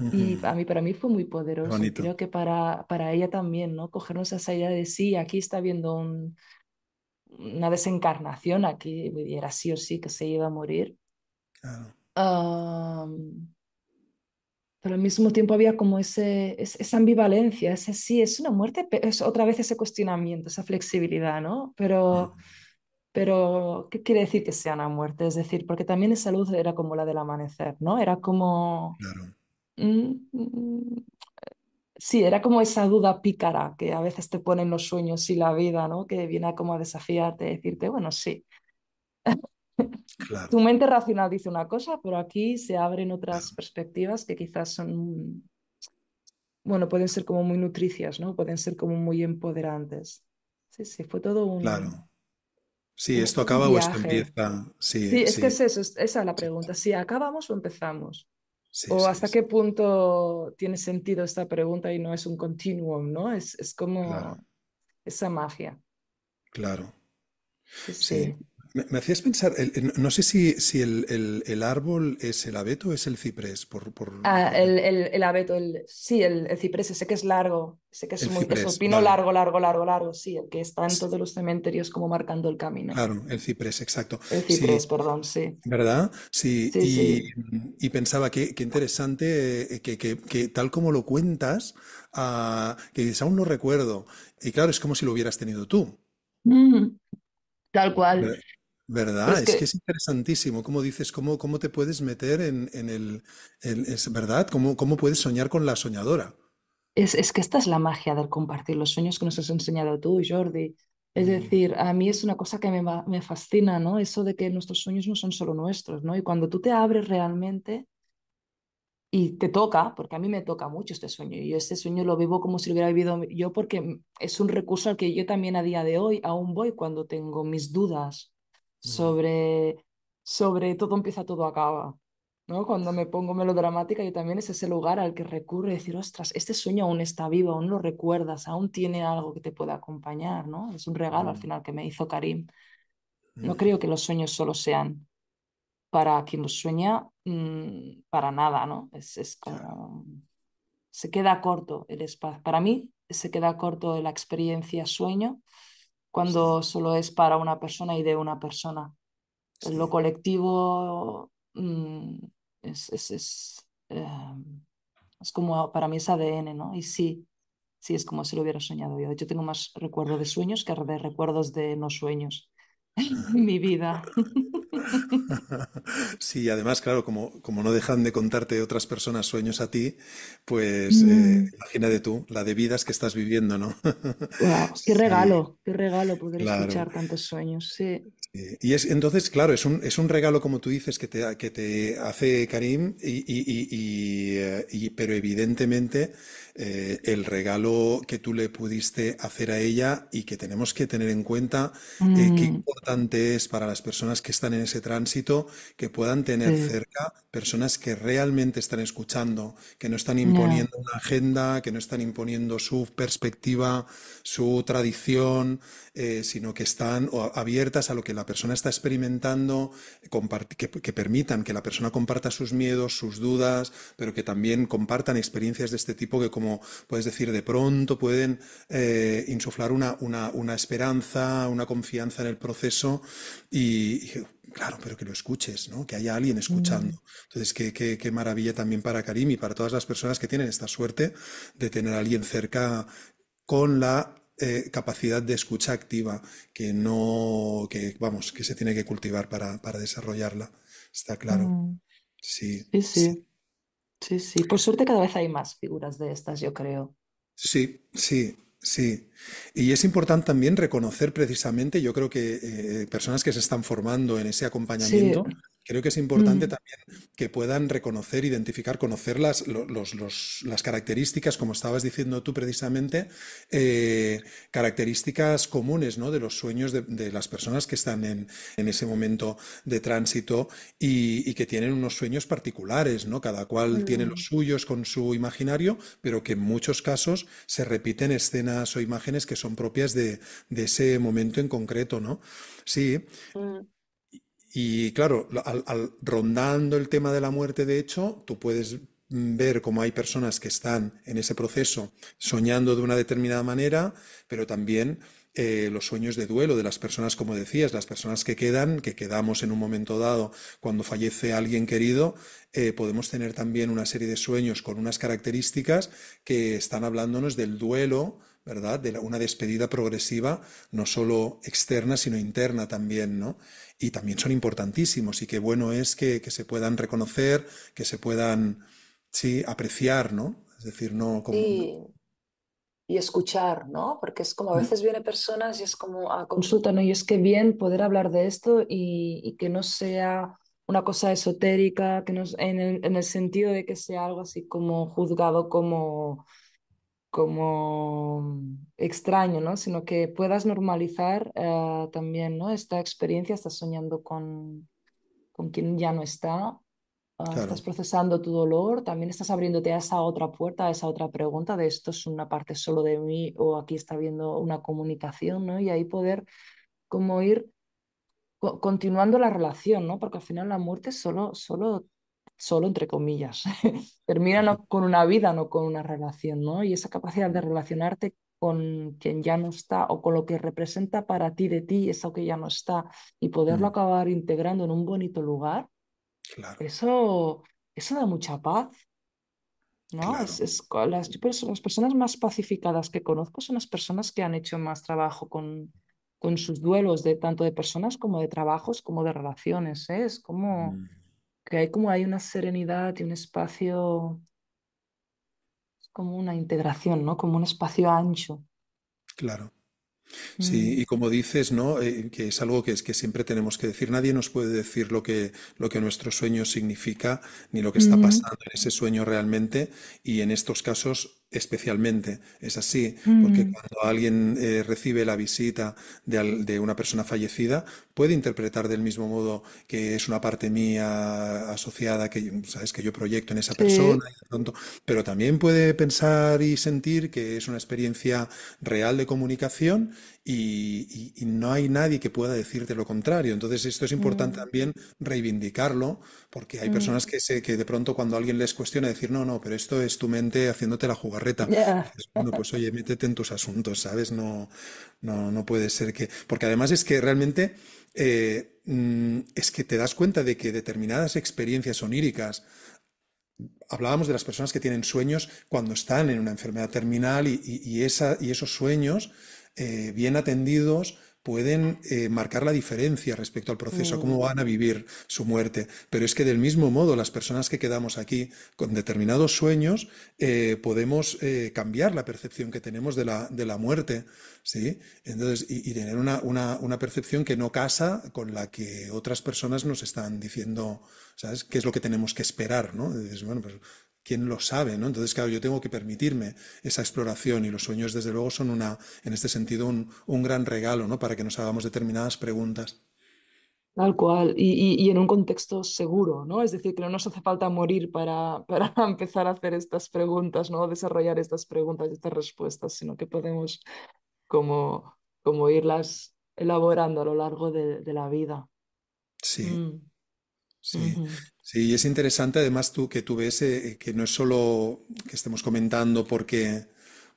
Y mm. para mí fue muy Qué poderoso y bonito. creo que para ella también, ¿no? Cogernos esa idea de sí, aquí está habiendo una desencarnación, aquí era sí o sí que se iba a morir. Claro. Ah, pero al mismo tiempo había como esa ambivalencia, ese sí, es una muerte, pero es otra vez ese cuestionamiento, esa flexibilidad, ¿no? Mm, Pero, ¿qué quiere decir que sea una muerte? Es decir, porque también esa luz era como la del amanecer, ¿no? Era como... claro, mm, mm, sí, era como esa duda pícara que a veces te ponen los sueños y la vida, ¿no? Que viene a como a desafiarte, decirte, bueno, sí. Tu claro, mente racional dice una cosa, pero aquí se abren otras perspectivas que quizás son, bueno, pueden ser como muy nutricias, ¿no? Pueden ser como muy empoderantes. Sí, sí, fue todo claro. Sí, ¿esto un acaba o esto viaje. empieza? Sí, Sí, es que sí, es eso, esa es la sí, pregunta. Si acabamos o empezamos. sí, O sí, hasta sí, qué punto tiene sentido esta pregunta y no es un continuum, ¿no? Es claro, como esa magia. claro. Sí, Sí. sí. Me hacías pensar, no sé si el árbol es el abeto o es el ciprés, Ah, porque el abeto, sí, el ciprés, ese que es largo, ese que es el muy, eso, el ciprés, pino vale. largo, largo, largo, largo, sí, el que está en todos los cementerios como marcando el camino. Claro, el ciprés, exacto. El Sí, ciprés, perdón, sí. ¿verdad? Sí, Sí, sí. y pensaba que interesante que tal como lo cuentas, que dices, aún no recuerdo. Y claro, es como si lo hubieras tenido tú. Mm, tal cual. Ver- Pero ¿Verdad? es Es que que es interesantísimo. Como dices, cómo te puedes meter es verdad, cómo puedes soñar con la soñadora. es que esta es la magia del compartir los sueños que nos has enseñado tú, Jordi. Es Mm, decir, a mí es una cosa que me fascina, ¿no? Eso de que nuestros sueños no son solo nuestros, ¿no? Y cuando tú te abres realmente y te toca, porque a mí me toca mucho este sueño, y yo este sueño lo vivo como si lo hubiera vivido yo, porque es un recurso al que yo también a día de hoy aún voy cuando tengo mis dudas mm, sobre todo empieza, todo acaba. ¿No? Cuando me pongo melodramática, yo también es ese lugar al que recurro y decir, ostras, este sueño aún está vivo, aún lo recuerdas, aún tiene algo que te pueda acompañar, ¿no? Es un regalo al mm, final que me hizo Karim. No mm. creo que los sueños solo sean para quien los sueña, para nada, ¿no? Es Ya, como, se queda corto el espacio. Para mí, se queda corto la experiencia sueño sí, cuando solo es para una persona y de una persona. Lo sí. colectivo es, es como para mí es ADN, ¿no? Y sí, sí, es como si lo hubiera soñado yo. De hecho, tengo más recuerdo de sueños que de recuerdos de no sueños en mi vida. Sí, además, claro, como no dejan de contarte otras personas sueños a ti, pues Mm. imagínate tú, la de vidas que estás viviendo, ¿no? Wow, Sí, qué regalo poder claro. escuchar tantos sueños. Sí. Y es entonces, claro, es un regalo, como tú dices, que te hace Karim, pero evidentemente el regalo que tú le pudiste hacer a ella y que tenemos que tener en cuenta qué Mm, importante es para las personas que están en ese tránsito que puedan tener sí. cerca personas que realmente están escuchando, que no están Ya, imponiendo una agenda, que no están imponiendo su perspectiva, su tradición, sino que están abiertas a lo que la persona está experimentando, que permitan que la persona comparta sus miedos, sus dudas, pero que también compartan experiencias de este tipo que, como puedes decir, de pronto pueden insuflar una esperanza, una confianza en el proceso y claro, pero que lo escuches, ¿no? Que haya alguien escuchando. mm, Entonces, qué maravilla también para Karim y para todas las personas que tienen esta suerte de tener a alguien cerca con la capacidad de escucha activa que no, que vamos, que se tiene que cultivar para desarrollarla. Está claro. mm. Sí, Sí, sí. sí, sí, sí. Por suerte cada vez hay más figuras de estas, yo creo. Sí, sí, sí. Y es importante también reconocer precisamente, yo creo que personas que se están formando en ese Sí. acompañamiento, creo que es importante Mm, también que puedan reconocer, identificar, conocer las características, como estabas diciendo tú precisamente, características comunes, ¿no? De los sueños de las personas que están en ese momento de tránsito y que tienen unos sueños particulares, ¿no? Cada cual tiene los mm, suyos con su imaginario, pero que en muchos casos se repiten escenas o imágenes que son propias de ese momento en concreto, ¿no? Sí, mm, y claro, rondando el tema de la muerte, de hecho, tú puedes ver cómo hay personas que están en ese proceso soñando de una determinada manera, pero también los sueños de duelo de las personas, como decías, las personas que quedan, que quedamos en un momento dado cuando fallece alguien querido, podemos tener también una serie de sueños con unas características que están hablándonos del duelo, ¿verdad? De una despedida progresiva, no solo externa, sino interna también, ¿no? Y también son importantísimos y qué bueno es que se puedan reconocer, que se puedan, sí, apreciar, ¿no? Es decir, no como... sí, y escuchar, ¿no? Porque es como a Mm, veces vienen personas y es como a consulta, ¿no? Y es que bien poder hablar de esto y que no sea una cosa esotérica, que no, en el sentido de que sea algo así como juzgado como extraño, ¿no? Sino que puedas normalizar también, ¿no? Esta experiencia, estás soñando con quien ya no está, estás claro, procesando tu dolor, también estás abriéndote a esa otra puerta, a esa otra pregunta de esto es una parte solo de mí o aquí está habiendo una comunicación, ¿no? Y ahí poder como ir continuando la relación, ¿no? Porque al final la muerte es solo entre comillas. Termina con una vida, no con una relación, ¿no? Y esa capacidad de relacionarte con quien ya no está o con lo que representa para ti de ti, eso que ya no está, y poderlo Mm, acabar integrando en un bonito lugar, claro, eso, eso da mucha paz, ¿no? claro. Las personas más pacificadas que conozco son las personas que han hecho más trabajo con sus duelos, de, tanto de personas como de trabajos, como de relaciones, ¿eh? Es como Mm, que hay una serenidad y un espacio, como una integración, ¿no? Como un espacio ancho. claro. Sí, Mm. y como dices, ¿no? Que es algo que siempre tenemos que decir. Nadie nos puede decir lo que nuestro sueño significa, ni lo que está Mm, pasando en ese sueño realmente, y en estos casos especialmente. Es así, porque mm, cuando alguien recibe la visita de una persona fallecida, puede interpretar del mismo modo que es una parte mía asociada, que, sabes, que yo proyecto en esa persona, sí. y de pronto, pero también puede pensar y sentir que es una experiencia real de comunicación y no hay nadie que pueda decirte lo contrario. Entonces, esto es importante Mm, también reivindicarlo, porque hay mm. personas que de pronto cuando alguien les cuestiona decir, no, no, pero esto es tu mente haciéndote la jugarreta. Y Ya. dices, bueno, pues oye, métete en tus asuntos, ¿sabes? No, no, no puede ser que... Porque además es que realmente es que te das cuenta de que determinadas experiencias oníricas, hablábamos de las personas que tienen sueños cuando están en una enfermedad terminal y esos sueños bien atendidos pueden marcar la diferencia respecto al proceso, a cómo Mm, van a vivir su muerte. Pero es que del mismo modo, las personas que quedamos aquí con determinados sueños, podemos cambiar la percepción que tenemos de la muerte, ¿sí? Entonces, y tener una percepción que no casa con la que otras personas nos están diciendo, ¿sabes? ¿Qué es lo que tenemos que esperar, ¿no? Y dices, bueno, pues quién lo sabe, ¿no? Entonces, claro, yo tengo que permitirme esa exploración y los sueños, desde luego, son en este sentido, un gran regalo, ¿no? Para que nos hagamos determinadas preguntas. tal cual. Y en un contexto seguro, ¿no? Es decir, que no nos hace falta morir para empezar a hacer estas preguntas, ¿no? Desarrollar estas preguntas y estas respuestas, sino que podemos como irlas elaborando a lo largo de la vida. Sí, Mm, sí. ujú, Sí, y es interesante además que tú ves que no es solo que estemos comentando porque,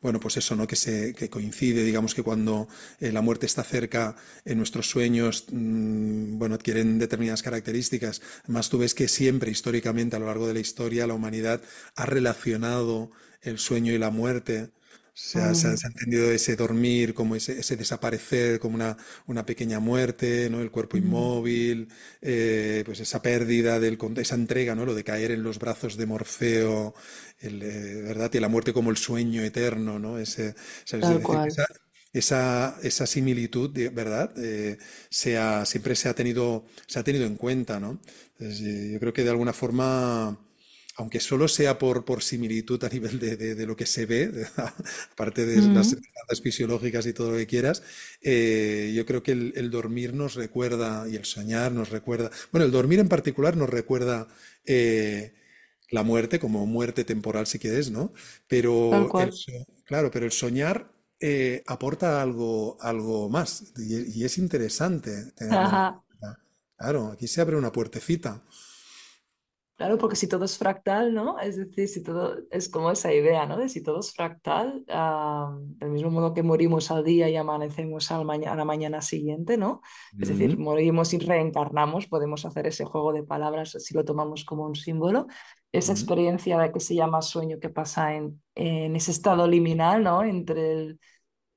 bueno, pues eso, ¿no? Que coincide, digamos que cuando la muerte está cerca, en nuestros sueños, bueno, adquieren determinadas características. Además, tú ves que siempre, históricamente, a lo largo de la historia, la humanidad ha relacionado el sueño y la muerte. Se ha mm, entendido ese dormir como ese desaparecer, como una pequeña muerte, ¿no? El cuerpo mm, inmóvil, pues esa pérdida, esa entrega, ¿no? Lo de caer en los brazos de Morfeo, ¿verdad? Y la muerte como el sueño eterno, ¿no? Es tal decir, que cual. esa similitud, ¿verdad? Siempre se ha tenido en cuenta, ¿no? Entonces, yo creo que de alguna forma, aunque solo sea por similitud a nivel de lo que se ve, aparte de las Mm, circunstancias fisiológicas y todo lo que quieras, yo creo que el dormir nos recuerda y el soñar nos recuerda, bueno, el dormir en particular nos recuerda la muerte como muerte temporal si quieres, ¿no? tal Pero cual. claro, pero el soñar aporta algo más y es interesante tenerlo en Ajá. cuenta. Claro, aquí se abre una puertecita. Claro, porque si todo es fractal, ¿no? Es decir, si todo es como esa idea, ¿no? De si todo es fractal, del mismo modo que morimos al día y amanecemos a la mañana siguiente, ¿no? Es decir, Mm, morimos y reencarnamos, podemos hacer ese juego de palabras si lo tomamos como un símbolo. Esa mm, experiencia de que se llama sueño que pasa en ese estado liminal, ¿no? Entre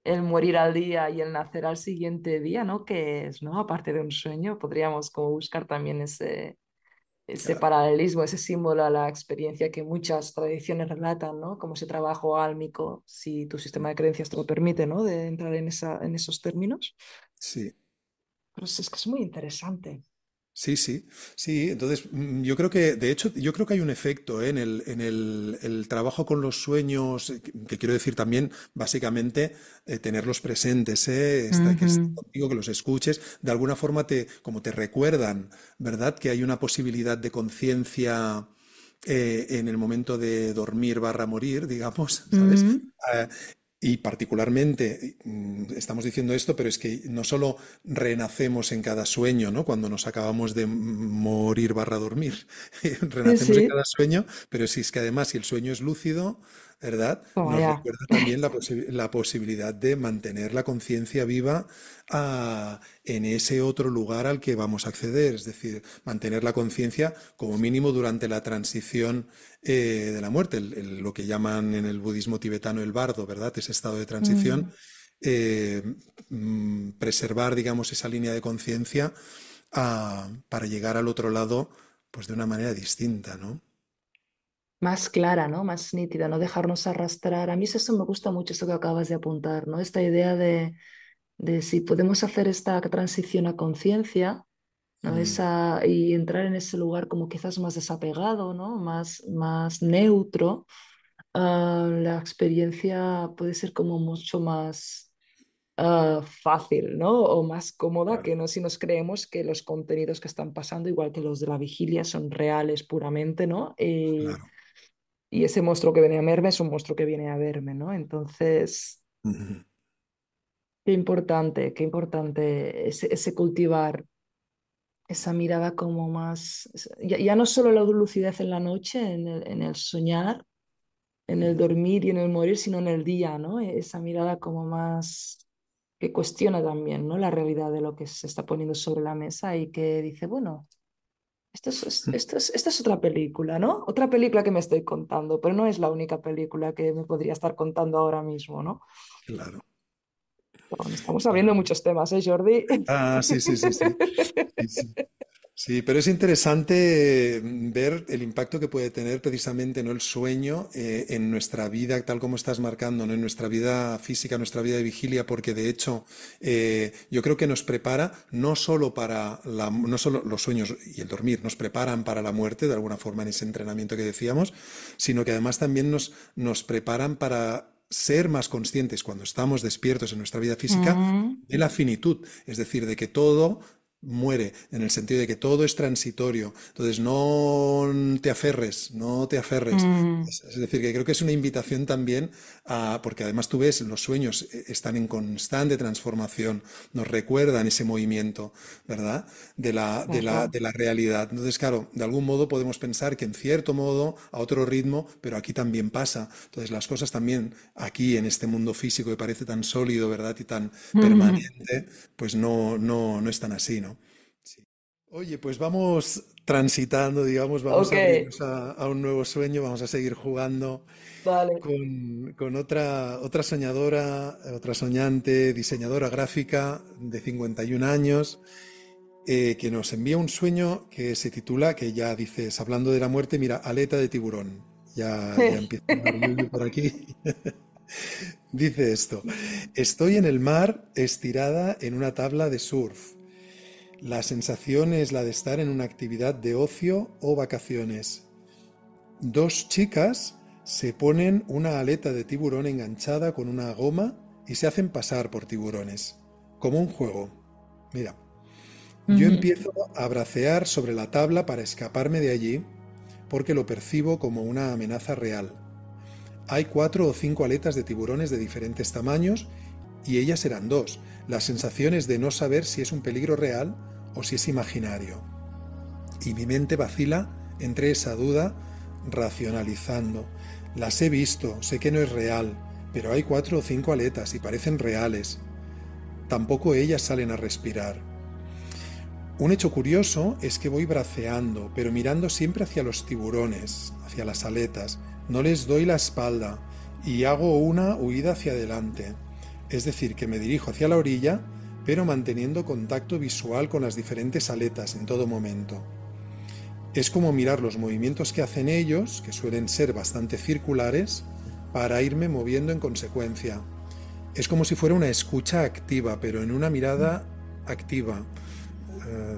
el morir al día y el nacer al siguiente día, ¿no? Que es, ¿no? Aparte de un sueño, podríamos como buscar también ese claro. paralelismo, ese símbolo a la experiencia que muchas tradiciones relatan, ¿no? Como ese trabajo álmico, si tu sistema de creencias te lo permite, ¿no? De entrar en esos términos. Sí. Pero es que es muy interesante. Sí, sí, sí. Entonces, yo creo que, de hecho, yo creo que hay un efecto el trabajo con los sueños, que quiero decir también, básicamente, tenerlos presentes, que estés Ujú, contigo, que los escuches, de alguna forma como te recuerdan, ¿verdad? Que hay una posibilidad de conciencia en el momento de dormir barra morir, digamos, ¿sabes? ujú, Y particularmente, estamos diciendo esto, pero es que no solo renacemos en cada sueño, ¿no? Cuando nos acabamos de morir barra dormir, Sí, renacemos en sí, cada sueño, pero si es que además si el sueño es lúcido, ¿verdad? toma Nos ya. recuerda también la posibilidad de mantener la conciencia viva en ese otro lugar al que vamos a acceder, es decir, mantener la conciencia como mínimo durante la transición de la muerte, lo que llaman en el budismo tibetano el bardo, ¿verdad? Ese estado de transición, Mm. eh, preservar, digamos, esa línea de conciencia para llegar al otro lado, pues de una manera distinta, ¿no? Más clara, ¿no? Más nítida, no dejarnos arrastrar. A mí eso me gusta mucho, esto que acabas de apuntar, ¿no? Esta idea de si podemos hacer esta transición a conciencia, ¿no? Mm, Y entrar en ese lugar como quizás más desapegado, ¿no? Más neutro, la experiencia puede ser como mucho más fácil, ¿no? O más cómoda claro, que no si nos creemos que los contenidos que están pasando, igual que los de la vigilia, son reales puramente, ¿no? claro. Y ese monstruo que viene a verme es un monstruo que viene a verme, ¿no? Entonces, Ujú. qué importante ese cultivar esa mirada como más, ya no solo la lucidez en la noche, en el soñar, en el dormir y en el morir, sino en el día, ¿no? Esa mirada como más que cuestiona también, ¿no? La realidad de lo que se está poniendo sobre la mesa y que dice, bueno, esta es otra película, ¿no? Otra película que me estoy contando, pero no es la única película que me podría estar contando ahora mismo, ¿no? Claro, Bueno, estamos abriendo claro. muchos temas, ¿eh, Jordi? Ah, sí, sí, sí, sí. Sí, sí. Sí, pero es interesante ver el impacto que puede tener precisamente, ¿no? El sueño en nuestra vida, tal como estás marcando, ¿no? En nuestra vida física, nuestra vida de vigilia, porque de hecho yo creo que nos prepara no solo no solo los sueños y el dormir, nos preparan para la muerte de alguna forma en ese entrenamiento que decíamos, sino que además también nos preparan para ser más conscientes cuando estamos despiertos en nuestra vida física Mm, de la finitud, es decir, de que todo muere, en el sentido de que todo es transitorio. Entonces, no te aferres, no te aferres. mm, Es decir, que creo que es una invitación también porque además tú ves, los sueños están en constante transformación, nos recuerdan ese movimiento, ¿verdad? claro. De la realidad. Entonces, claro, de algún modo podemos pensar que en cierto modo, a otro ritmo, pero aquí también pasa. Entonces, las cosas también aquí en este mundo físico que parece tan sólido, ¿verdad? Y tan permanente, pues no es tan así, ¿no? Sí. Oye, pues vamos transitando, digamos, vamos Ok, a abrirnos a un nuevo sueño, vamos a seguir jugando dale. con otra soñadora, otra soñante, diseñadora gráfica de 51 años, que nos envía un sueño que se titula, que ya dices, hablando de la muerte, mira, aleta de tiburón. Ya empieza a dar yuyu por aquí. Dice esto, estoy en el mar estirada en una tabla de surf. La sensación es la de estar en una actividad de ocio o vacaciones. Dos chicas se ponen una aleta de tiburón enganchada con una goma y se hacen pasar por tiburones, como un juego. Mira, yo Ujú. empiezo a bracear sobre la tabla para escaparme de allí porque lo percibo como una amenaza real. Hay 4 o 5 aletas de tiburones de diferentes tamaños y ellas eran dos. La sensación es de no saber si es un peligro real o si es imaginario. Y mi mente vacila entre esa duda, racionalizando. Las he visto, sé que no es real, pero hay 4 o 5 aletas y parecen reales. Tampoco ellas salen a respirar. Un hecho curioso es que voy braceando, pero mirando siempre hacia los tiburones, hacia las aletas. No les doy la espalda y hago una huida hacia adelante. Es decir, que me dirijo hacia la orilla, pero manteniendo contacto visual con las diferentes aletas en todo momento. Es como mirar los movimientos que hacen ellos, que suelen ser bastante circulares, para irme moviendo en consecuencia. Es como si fuera una escucha activa, pero en una mirada activa.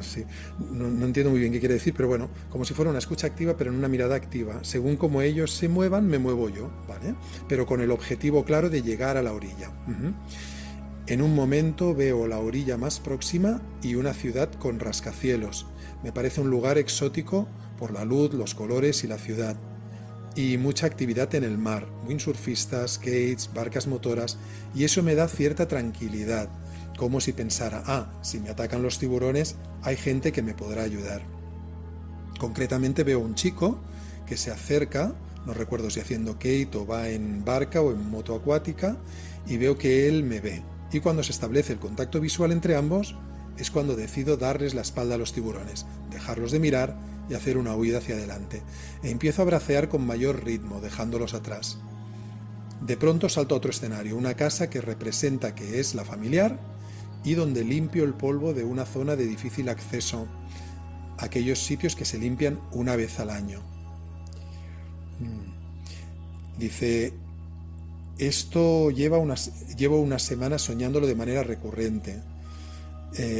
Sí, no entiendo muy bien qué quiere decir, pero bueno, como si fuera una escucha activa, pero en una mirada activa. Según como ellos se muevan, me muevo yo, ¿vale? Pero con el objetivo claro de llegar a la orilla. En un momento veo la orilla más próxima y una ciudad con rascacielos. Me parece un lugar exótico por la luz, los colores y la ciudad. y mucha actividad en el mar, windsurfistas, skates, barcas motoras, y eso me da cierta tranquilidad, como si pensara, si me atacan los tiburones, hay gente que me podrá ayudar. Concretamente veo un chico que se acerca, no recuerdo si haciendo skate o va en barca o en moto acuática, y veo que él me ve. Y cuando se establece el contacto visual entre ambos, es cuando decido darles la espalda a los tiburones, dejarlos de mirar y hacer una huida hacia adelante. E empiezo a bracear con mayor ritmo, dejándolos atrás. De pronto salto a otro escenario, una casa que representa que es la familiar y donde limpio el polvo de una zona de difícil acceso, aquellos sitios que se limpian una vez al año. Dice, llevo unas semanas soñándolo de manera recurrente,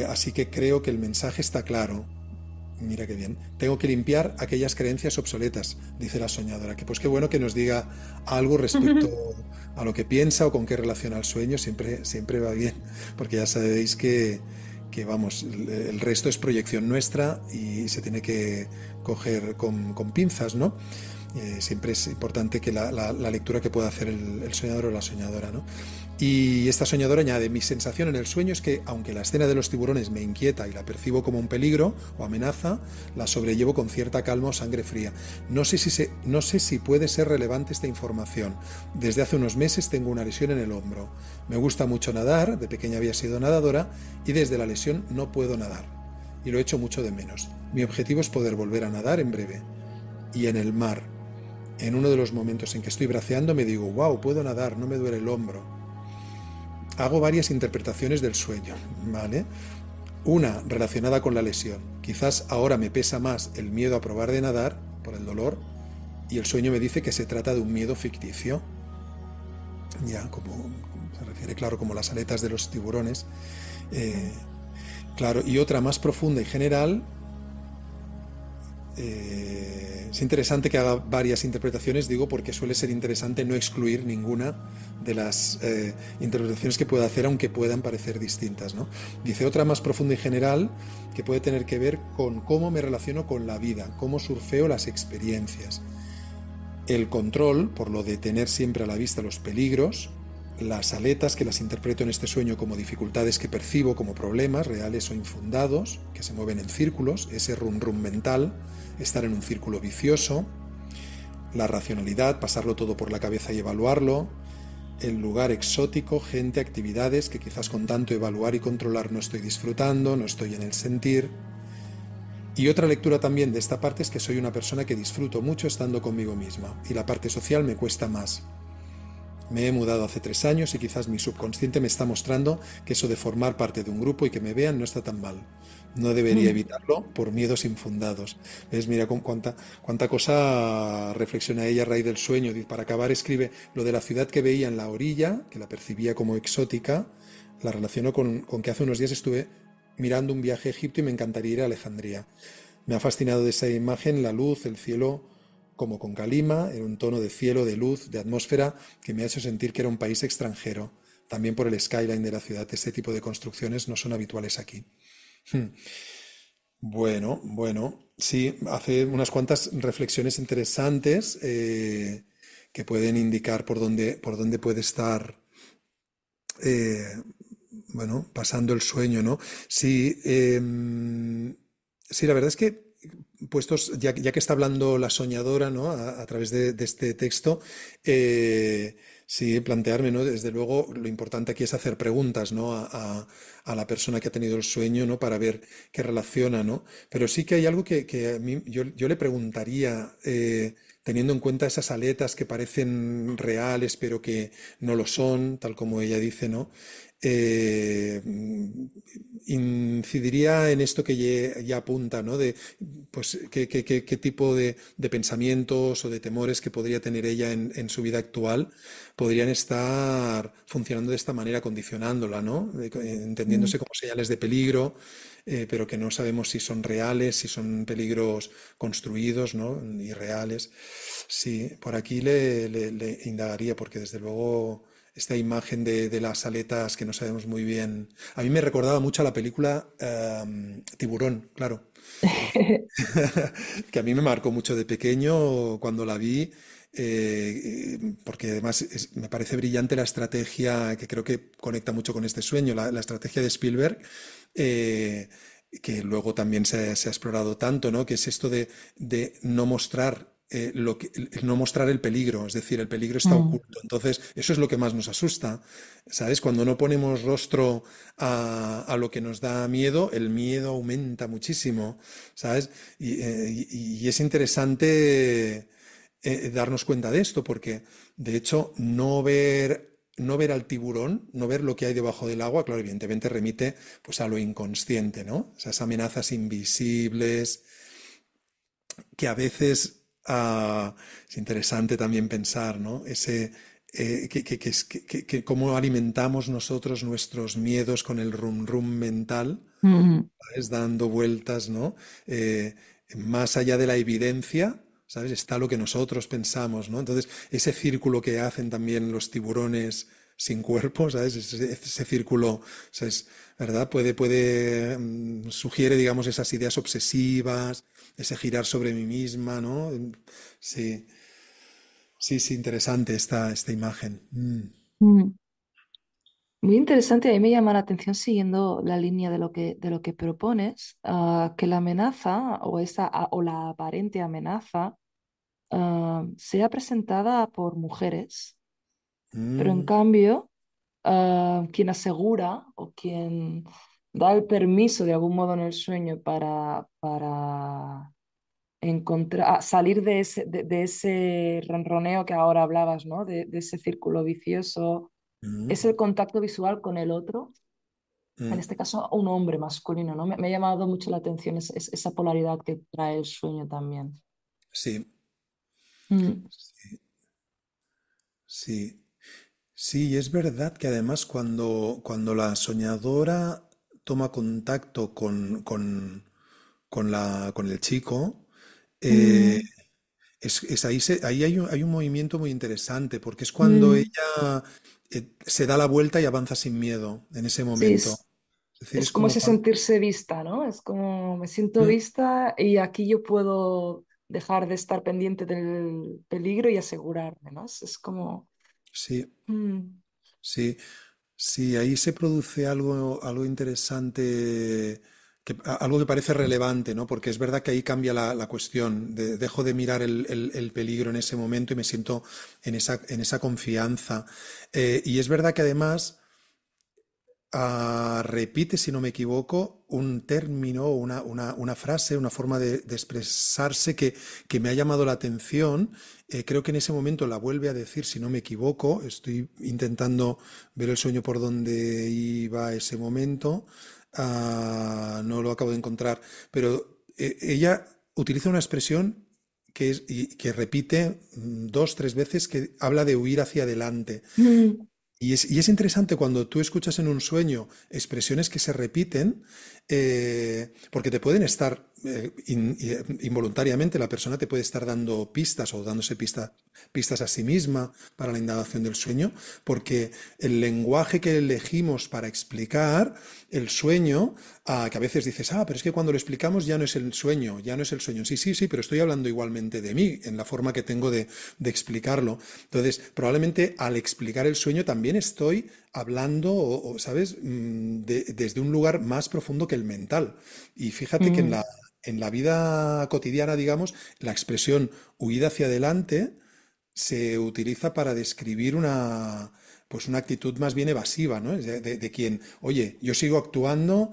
así que creo que el mensaje está claro. Mira qué bien. Tengo que limpiar aquellas creencias obsoletas, dice la soñadora. Que pues qué bueno que nos diga algo respecto a lo que piensa o con qué relaciona el sueño. Siempre va bien, porque ya sabéis que vamos, el resto es proyección nuestra y se tiene que coger con pinzas, ¿no? Siempre es importante que la lectura que pueda hacer el soñador o la soñadora, ¿no? Y esta soñadora añade, mi sensación en el sueño es que, aunque la escena de los tiburones me inquieta y la percibo como un peligro o amenaza, la sobrellevo con cierta calma o sangre fría. No sé si puede ser relevante esta información. Desde hace unos meses tengo una lesión en el hombro. Me gusta mucho nadar, de pequeña había sido nadadora, y desde la lesión no puedo nadar. Y lo echo mucho de menos. Mi objetivo es poder volver a nadar en breve. Y en el mar, en uno de los momentos en que estoy braceando, me digo, wow, puedo nadar, no me duele el hombro. Hago varias interpretaciones del sueño, ¿vale? Una relacionada con la lesión. Quizás ahora me pesa más el miedo a probar de nadar por el dolor y el sueño me dice que se trata de un miedo ficticio. Ya, como se refiere, claro, como las aletas de los tiburones. Claro, y otra más profunda y general. Es interesante que haga varias interpretaciones, digo, porque suele ser interesante no excluir ninguna de las interpretaciones que pueda hacer, aunque puedan parecer distintas, ¿no? Dice otra más profunda y general que puede tener que ver con cómo me relaciono con la vida, cómo surfeo las experiencias, el control, por lo de tener siempre a la vista los peligros, las aletas, que las interpreto en este sueño como dificultades que percibo como problemas reales o infundados, que se mueven en círculos, ese rum rum mental, estar en un círculo vicioso, la racionalidad, pasarlo todo por la cabeza y evaluarlo, el lugar exótico, gente, actividades que quizás con tanto evaluar y controlar no estoy disfrutando, no estoy en el sentir. Y otra lectura también de esta parte es que soy una persona que disfruto mucho estando conmigo misma y la parte social me cuesta más. Me he mudado hace 3 años y quizás mi subconsciente me está mostrando que eso de formar parte de un grupo y que me vean no está tan mal. No debería evitarlo por miedos infundados. ¿Ves? Mira cuánta cosa reflexiona ella a raíz del sueño. Para acabar escribe lo de la ciudad que veía en la orilla, que la percibía como exótica, la relaciono con que hace unos días estuve mirando un viaje a Egipto y me encantaría ir a Alejandría. Me ha fascinado de esa imagen la luz, el cielo, como con calima, en un tono de cielo, de luz, de atmósfera, que me ha hecho sentir que era un país extranjero. También por el skyline de la ciudad. Este tipo de construcciones no son habituales aquí. Bueno, sí, hace unas cuantas reflexiones interesantes que pueden indicar por dónde puede estar, eh, pasando el sueño, ¿no? Sí, sí, la verdad es que puestos, ya que está hablando la soñadora, ¿no? A través de este texto, sí, plantearme, ¿no? Desde luego, lo importante aquí es hacer preguntas, ¿no? A la persona que ha tenido el sueño, ¿no? Para ver qué relaciona, ¿no? Pero sí que hay algo que a mí, yo le preguntaría, teniendo en cuenta esas aletas que parecen reales, pero que no lo son, tal como ella dice, ¿no? Eh, Incidiría en esto que ya apunta, ¿no? De pues qué tipo de pensamientos o de temores que podría tener ella en su vida actual podrían estar funcionando de esta manera, condicionándola, ¿no? Entendiéndose como señales de peligro, pero que no sabemos si son reales, si son peligros construidos, ¿no? Irreales. Sí, por aquí le indagaría, porque desde luego esta imagen de las aletas que no sabemos muy bien. A mí me recordaba mucho a la película Tiburón, claro, que a mí me marcó mucho de pequeño cuando la vi porque además me parece brillante la estrategia que creo que conecta mucho con este sueño, la estrategia de Spielberg, eh, que luego también se ha explorado tanto, ¿no? Que es esto de no mostrar no mostrar el peligro, es decir, el peligro está Mm, oculto. Entonces, eso es lo que más nos asusta, ¿sabes? Cuando no ponemos rostro a lo que nos da miedo, el miedo aumenta muchísimo, ¿sabes? Y es interesante darnos cuenta de esto, porque de hecho no ver al tiburón, no ver lo que hay debajo del agua, claro, evidentemente remite pues a lo inconsciente, ¿no? Esas amenazas invisibles que a veces es interesante también pensar, ¿no? Cómo alimentamos nosotros nuestros miedos con el rum rum mental, mm, ¿sabes? Dando vueltas, ¿no? Eh, Más allá de la evidencia, ¿sabes? Está lo que nosotros pensamos, ¿no? Entonces, ese círculo que hacen también los tiburones sin cuerpo, ¿sabes? Ese círculo, ¿sabes? ¿Verdad? Sugiere, digamos, esas ideas obsesivas, ese girar sobre mí misma, ¿no? Sí, sí, sí, interesante esta imagen. mm. Muy interesante, a mí me llama la atención siguiendo la línea de lo que propones, que la amenaza o la aparente amenaza sea presentada por mujeres, pero en Mm, cambio quien asegura o quien da el permiso de algún modo en el sueño para encontrar, salir de ese ronroneo que ahora hablabas, ¿no? De ese círculo vicioso, mm, es el contacto visual con el otro, en mm. este caso un hombre masculino, ¿no? Me ha llamado mucho la atención esa polaridad que trae el sueño también. Sí, Mm, sí. Sí, y es verdad que además cuando la soñadora toma contacto con el chico, eh, mm, ahí hay un movimiento muy interesante, porque es cuando mm. ella se da la vuelta y avanza sin miedo en ese Sí, momento. Es decir, es es como como ese cuando... sentirse vista, ¿no? Es como me siento vista y aquí yo puedo dejar de estar pendiente del peligro y asegurarme, ¿no? Es como... Sí, mm, sí. Sí, ahí se produce algo interesante, algo que parece relevante, ¿no? Porque es verdad que ahí cambia la cuestión. Dejo de mirar el peligro en ese momento y me siento en esa confianza. Y es verdad que además repite, si no me equivoco, un término, una frase, una forma de expresarse que me ha llamado la atención. Creo que en ese momento la vuelve a decir, si no me equivoco. Estoy intentando ver el sueño por donde iba ese momento. No lo acabo de encontrar, pero ella utiliza una expresión que repite dos, tres veces, que habla de huir hacia adelante. mm, Y es interesante cuando tú escuchas en un sueño expresiones que se repiten, porque te pueden estar, involuntariamente, la persona te puede estar dando pistas o dándose pistas a sí misma para la indagación del sueño, porque el lenguaje que elegimos para explicar el sueño, que a veces dices, pero es que cuando lo explicamos ya no es el sueño, ya no es el sueño. Sí, sí, sí, pero estoy hablando igualmente de mí, en la forma que tengo de explicarlo. Entonces, probablemente al explicar el sueño también estoy hablando, ¿sabes? Desde un lugar más profundo que el mental. Y fíjate que mm, en la vida cotidiana, digamos, la expresión huida hacia adelante se utiliza para describir pues una actitud más bien evasiva, ¿no? Es de quien, oye, yo sigo actuando,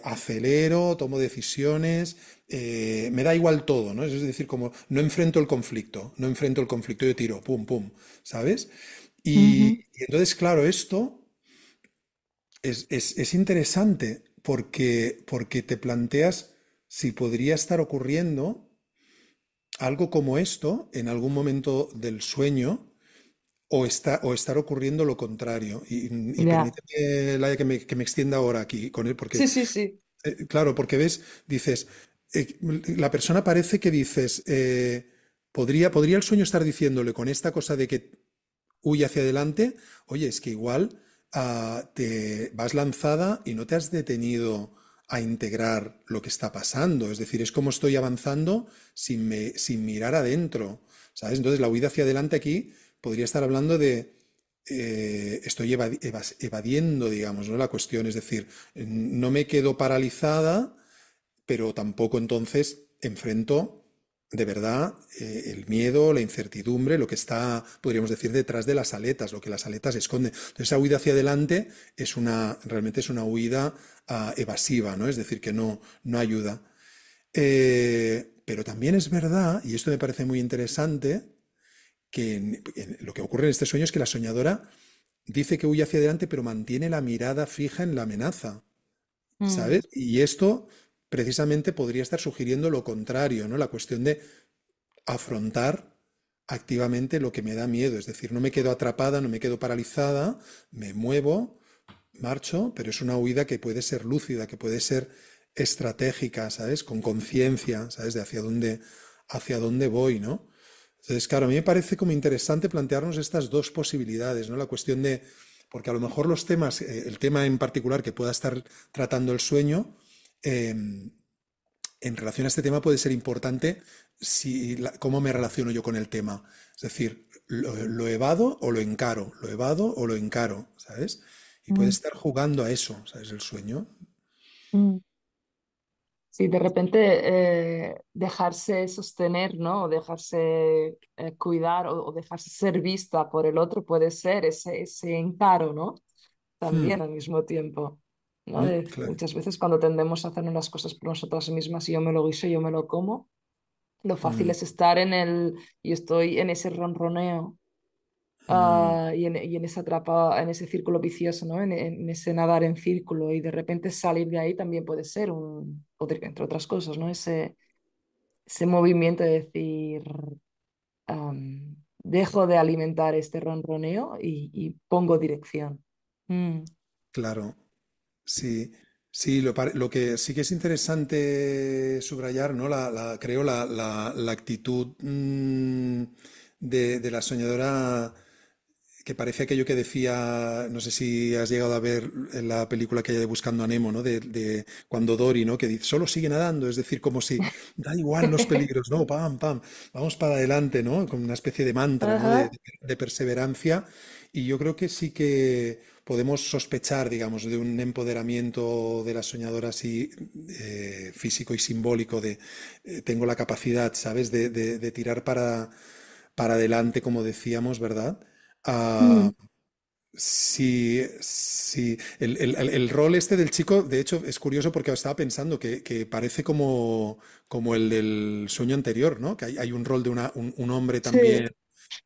acelero, tomo decisiones, me da igual todo, ¿no? Es decir, como no enfrento el conflicto, no enfrento el conflicto, yo tiro, pum, pum, ¿sabes? ujú, Y entonces, claro, esto es interesante porque te planteas si podría estar ocurriendo algo como esto en algún momento del sueño o estar ocurriendo lo contrario. Y ya. permíteme, Laia, que me extienda ahora aquí con él, porque, Sí, sí, sí. claro, porque ves, dices, la persona parece que dices, podría el sueño estar diciéndole con esta cosa de que huye hacia adelante, oye, es que igual te vas lanzada y no te has detenido a integrar lo que está pasando. Es decir, es como estoy avanzando sin mirar adentro, ¿sabes? Entonces la huida hacia adelante aquí podría estar hablando de estoy evadiendo, digamos, ¿no? La cuestión, es decir, no me quedo paralizada, pero tampoco entonces enfrento de verdad el miedo, la incertidumbre, lo que está, podríamos decir, detrás de las aletas, lo que las aletas esconden. Entonces, esa huida hacia adelante realmente es una huida evasiva, ¿no? Es decir, que no ayuda. Pero también es verdad, y esto me parece muy interesante, que lo que ocurre en este sueño es que la soñadora dice que huye hacia adelante, pero mantiene la mirada fija en la amenaza, Mm, ¿sabes? Y esto precisamente podría estar sugiriendo lo contrario, ¿no? La cuestión de afrontar activamente lo que me da miedo, es decir, no me quedo atrapada, no me quedo paralizada, me muevo, marcho, pero es una huida que puede ser lúcida, que puede ser estratégica, ¿sabes? Con conciencia, ¿sabes? De hacia dónde voy, ¿no? Entonces, claro, a mí me parece como interesante plantearnos estas dos posibilidades, ¿no? La cuestión de, porque a lo mejor los temas, el tema en particular que pueda estar tratando el sueño, eh, en relación a este tema puede ser importante si, cómo me relaciono yo con el tema. Es decir, lo evado o lo encaro, lo evado o lo encaro, ¿sabes? Y puede mm, estar jugando a eso, ¿sabes? El sueño. mm. Sí, de repente dejarse sostener, ¿no? O dejarse cuidar o dejarse ser vista por el otro puede ser ese encaro, ¿no? Hmm, También al mismo tiempo, ¿no? claro. Muchas veces cuando tendemos a hacernos las cosas por nosotras mismas y yo me lo guiso, yo me lo como, lo fácil Hmm, es estar y estoy en ese ronroneo hmm. y en esa en ese círculo vicioso, ¿no? En ese nadar en círculo y de repente salir de ahí también puede ser entre otras cosas, ¿no? Ese movimiento de decir, dejo de alimentar este ronroneo y pongo dirección. Mm, Claro, sí, sí, lo que sí que es interesante subrayar, ¿no? Creo la actitud de la soñadora que parece aquello que decía, no sé si has llegado a ver en la película que hay de Buscando a Nemo, ¿no? De cuando Dory, ¿no? Que dice, solo sigue nadando, es decir, como si da igual los peligros, ¿no? Pam, pam, vamos para adelante, ¿no? Con una especie de mantra, ¿no? Ajá. De perseverancia. Y yo creo que sí que podemos sospechar, digamos, de un empoderamiento de la soñadora así físico y simbólico de tengo la capacidad, ¿sabes? De tirar para adelante, como decíamos, ¿verdad? Ah, Mm, sí, sí. El rol este del chico, de hecho, es curioso porque estaba pensando que parece como el del sueño anterior, ¿no? Que hay un rol de un hombre también sí.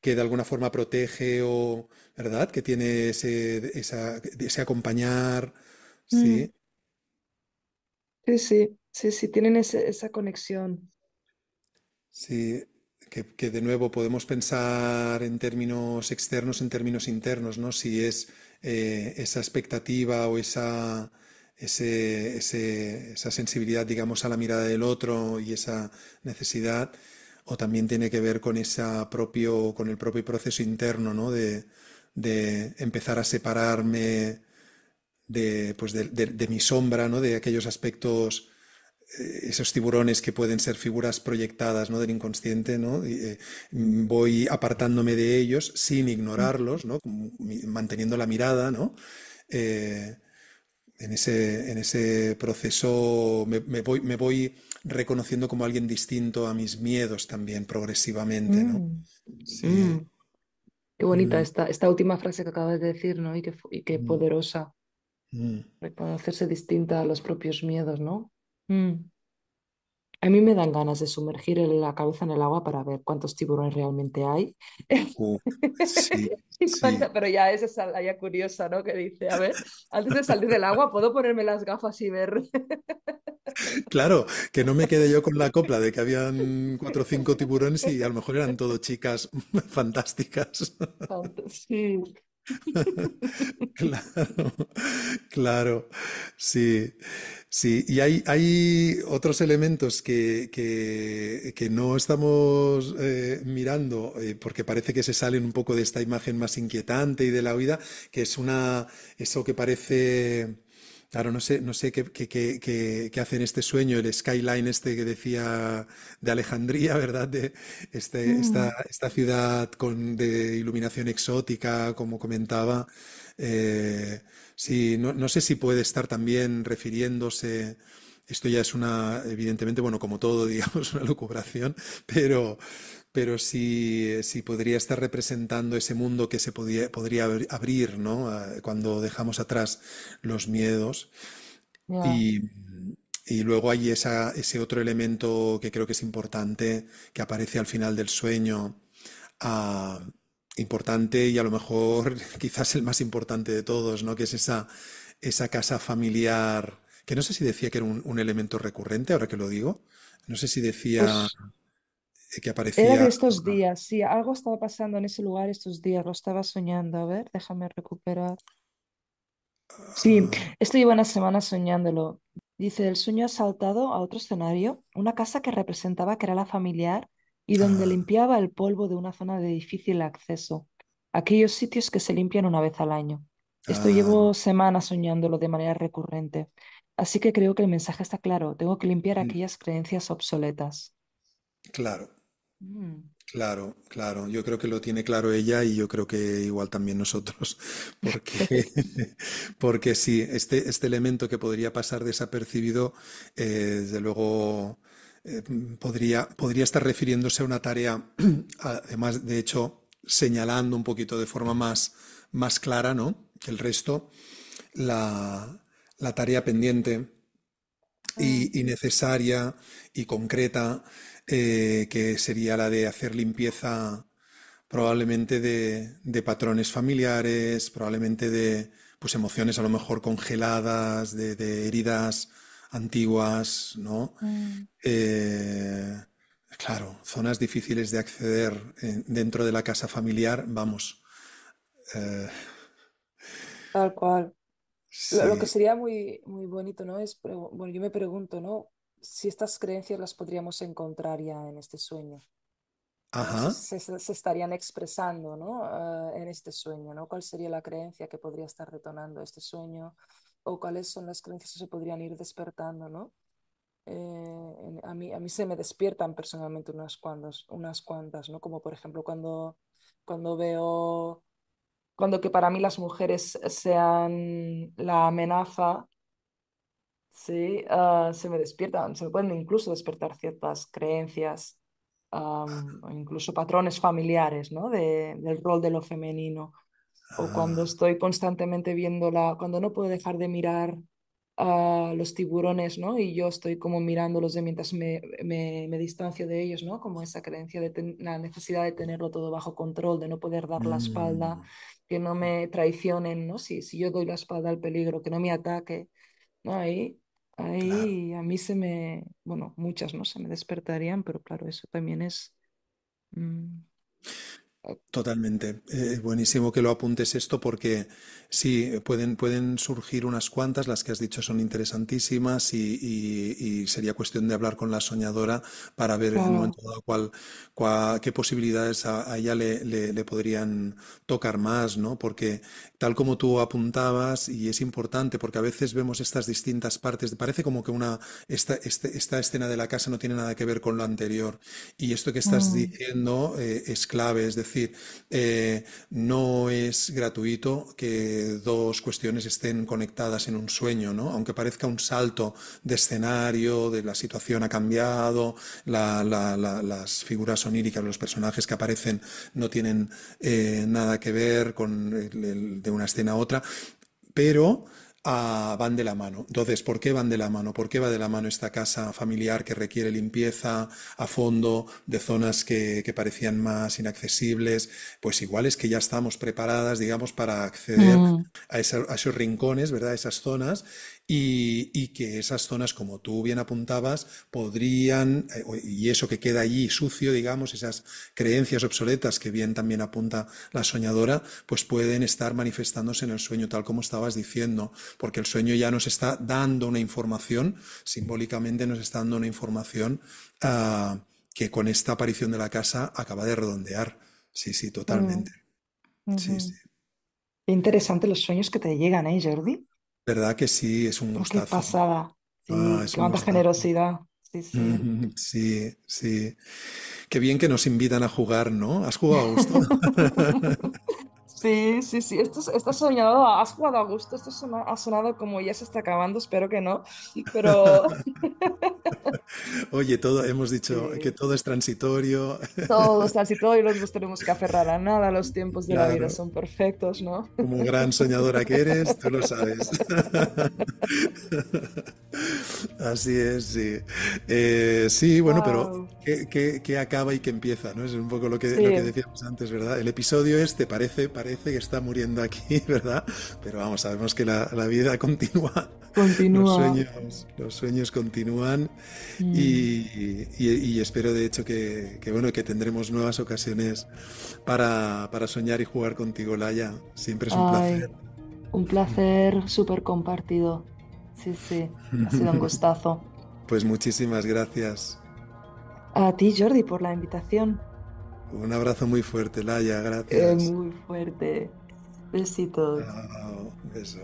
que de alguna forma protege o, ¿verdad? Que tiene ese acompañar. Mm, Sí, sí, sí, sí, sí, tienen esa conexión. sí. Que de nuevo podemos pensar en términos externos, en términos internos, ¿no? Si es esa expectativa o esa sensibilidad, digamos, a la mirada del otro y esa necesidad, o también tiene que ver con con el propio proceso interno, ¿no? De empezar a separarme de mi sombra, ¿no? De aquellos aspectos esos tiburones que pueden ser figuras proyectadas, ¿no? Del inconsciente, ¿no? Voy apartándome de ellos sin Mm, ignorarlos, ¿no? Manteniendo la mirada, ¿no? Eh, en ese proceso me voy reconociendo como alguien distinto a mis miedos también progresivamente, ¿no? mm, Sí. mm. Qué bonita Mm, esta última frase que acabas de decir, ¿no? Y qué mm, poderosa. mm. Reconocerse distinta a los propios miedos, ¿no? Mm. A mí me dan ganas de sumergir la cabeza en el agua para ver cuántos tiburones realmente hay. Uf, sí, sí. Pero ya es esa la ya curiosa, ¿no? Que dice, a ver, antes de salir del agua, ¿puedo ponerme las gafas y ver? Claro, que no me quede yo con la copla de que habían cuatro o cinco tiburones y a lo mejor eran todo chicas fantásticas. Sí. Claro, claro, sí, sí. Y hay otros elementos que no estamos mirando porque parece que se salen un poco de esta imagen más inquietante y de la huida, que es eso que parece Claro, no sé qué hace en este sueño, el skyline este que decía de Alejandría, ¿verdad? De Mm. esta ciudad de iluminación exótica, como comentaba. Eh, sí, no sé si puede estar también refiriéndose, esto ya es evidentemente, bueno, como todo, digamos, una lucubración, pero, pero sí podría estar representando ese mundo que podría abrir, ¿no? Cuando dejamos atrás los miedos. Ya. Y, y luego hay ese otro elemento que creo que es importante, que aparece al final del sueño, ah, importante y a lo mejor quizás el más importante de todos, ¿no? Que es esa casa familiar, que no sé si decía que era un elemento recurrente, ahora que lo digo. No sé si decía Pues que era de aparecía. estos días, sí, algo estaba pasando en ese lugar estos días, lo estaba soñando. A ver, déjame recuperar. Sí, ah, esto lleva una semana soñándolo. Dice, el sueño ha saltado a otro escenario, una casa que representaba que era la familiar y donde ah, limpiaba el polvo de una zona de difícil acceso, aquellos sitios que se limpian una vez al año. Esto ah, llevo semanas soñándolo de manera recurrente, así que creo que el mensaje está claro, tengo que limpiar mm, aquellas creencias obsoletas. claro. Mm. Claro, claro. Yo creo que lo tiene claro ella y yo creo que igual también nosotros, porque, porque sí, este elemento que podría pasar desapercibido, desde luego, podría estar refiriéndose a una tarea, además, de hecho, señalando un poquito de forma más clara, ¿no? Que el resto, la tarea pendiente Mm. y necesaria y concreta, que sería la de hacer limpieza probablemente de patrones familiares, probablemente de pues emociones a lo mejor congeladas, de heridas antiguas, ¿no? Mm. Eh, claro, zonas difíciles de acceder dentro de la casa familiar, vamos. eh, Tal cual. Lo que sí, sería muy bonito, ¿no? Es, bueno, yo me pregunto, ¿no? Si estas creencias las podríamos encontrar ya en este sueño, ¿no? Si ajá. se estarían expresando, ¿no? En este sueño, ¿no? ¿Cuál sería la creencia que podría estar detonando este sueño? ¿O cuáles son las creencias que se podrían ir despertando, ¿no? A mí se me despiertan personalmente unas cuantas, ¿no? Como por ejemplo cuando veo, cuando que para mí las mujeres sean la amenaza. Sí, se me despiertan, se me pueden incluso despertar ciertas creencias, o incluso patrones familiares, ¿no? Del rol de lo femenino. O cuando Ah, estoy constantemente viéndola, cuando no puedo dejar de mirar a los tiburones, ¿no? Y yo estoy como mirándolos de mientras me distancio de ellos, ¿no? Como esa creencia de la necesidad de tenerlo todo bajo control, de no poder dar la espalda, mm, que no me traicionen, ¿no? Si yo doy la espalda al peligro, que no me ataque. No, claro. ahí a mí bueno, muchas, ¿no? Se me despertarían, pero claro, eso también es... mm, Totalmente. Buenísimo que lo apuntes esto porque sí, pueden surgir unas cuantas, las que has dicho son interesantísimas y sería cuestión de hablar con la soñadora para ver en un claro. momento dado qué posibilidades a ella le podrían tocar más, ¿no? Porque tal como tú apuntabas, y es importante porque a veces vemos estas distintas partes, parece como que esta escena de la casa no tiene nada que ver con lo anterior. Y esto que estás Mm. diciendo es clave, es decir, no es gratuito que dos cuestiones estén conectadas en un sueño, ¿no? Aunque parezca un salto de escenario, de la situación ha cambiado, las figuras oníricas, los personajes que aparecen no tienen nada que ver con de una escena a otra, pero van de la mano. Entonces, ¿por qué van de la mano? ¿Por qué va de la mano esta casa familiar que requiere limpieza a fondo de zonas que parecían más inaccesibles? Pues igual es que ya estamos preparadas, digamos, para acceder Mm. a esos rincones, ¿verdad? A esas zonas y que esas zonas, como tú bien apuntabas, podrían, y eso que queda allí sucio, digamos, esas creencias obsoletas que bien también apunta la soñadora, pues pueden estar manifestándose en el sueño, tal como estabas diciendo, porque el sueño ya nos está dando una información, simbólicamente nos está dando una información que con esta aparición de la casa acaba de redondear. Sí, sí, Mm. totalmente. Sí, sí. Ujú. Qué interesante los sueños que te llegan, ¿eh, Jordi? ¿Verdad que sí? Es un Oh, qué gustazo. pasada. Ah, Sí, es un cuánta gustazo. generosidad. Sí, sí. Sí, sí. Qué bien que nos invitan a jugar, ¿no? ¿Has jugado a gusto? Sí, sí, sí. Esto soñado, has jugado a gusto. Ha sonado como ya se está acabando, espero que no. Pero Oye, todo, hemos dicho que sí, todo es transitorio. todos, así todo, y nos tenemos que aferrar a nada. Los tiempos de la vida Claro, son perfectos, ¿no? como gran soñadora que eres, tú lo sabes. Así es, sí. Sí, bueno, pero Wow. que acaba y que empieza, ¿no? Es un poco lo que Sí, decíamos antes, ¿verdad? El episodio este parece que está muriendo aquí, ¿verdad? Pero vamos, sabemos que la vida continúa, continúa. los sueños continúan Mm. y espero de hecho bueno, que tendremos nuevas ocasiones para soñar y jugar contigo, Laia. Siempre es un placer. Ay, un placer súper compartido. Sí, sí, ha sido un gustazo. Pues muchísimas gracias. A ti, Jordi, por la invitación. Un abrazo muy fuerte, Laia, gracias. Muy fuerte. Besitos. Chao, beso.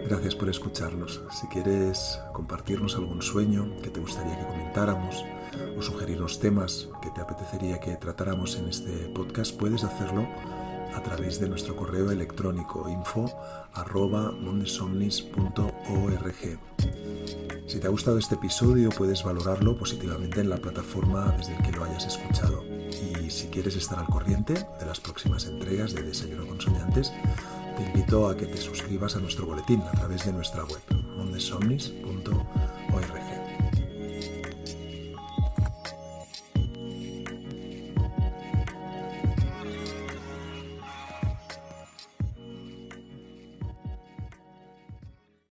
Gracias por escucharnos. Si quieres compartirnos algún sueño que te gustaría que comentáramos o sugerirnos temas que te apetecería que tratáramos en este podcast, puedes hacerlo a través de nuestro correo electrónico info@mondesomnis.org. Si te ha gustado este episodio, puedes valorarlo positivamente en la plataforma desde el que lo hayas escuchado. Y si quieres estar al corriente de las próximas entregas de Desayuno con Soñantes, te invito a que te suscribas a nuestro boletín a través de nuestra web, mondesomnis.org.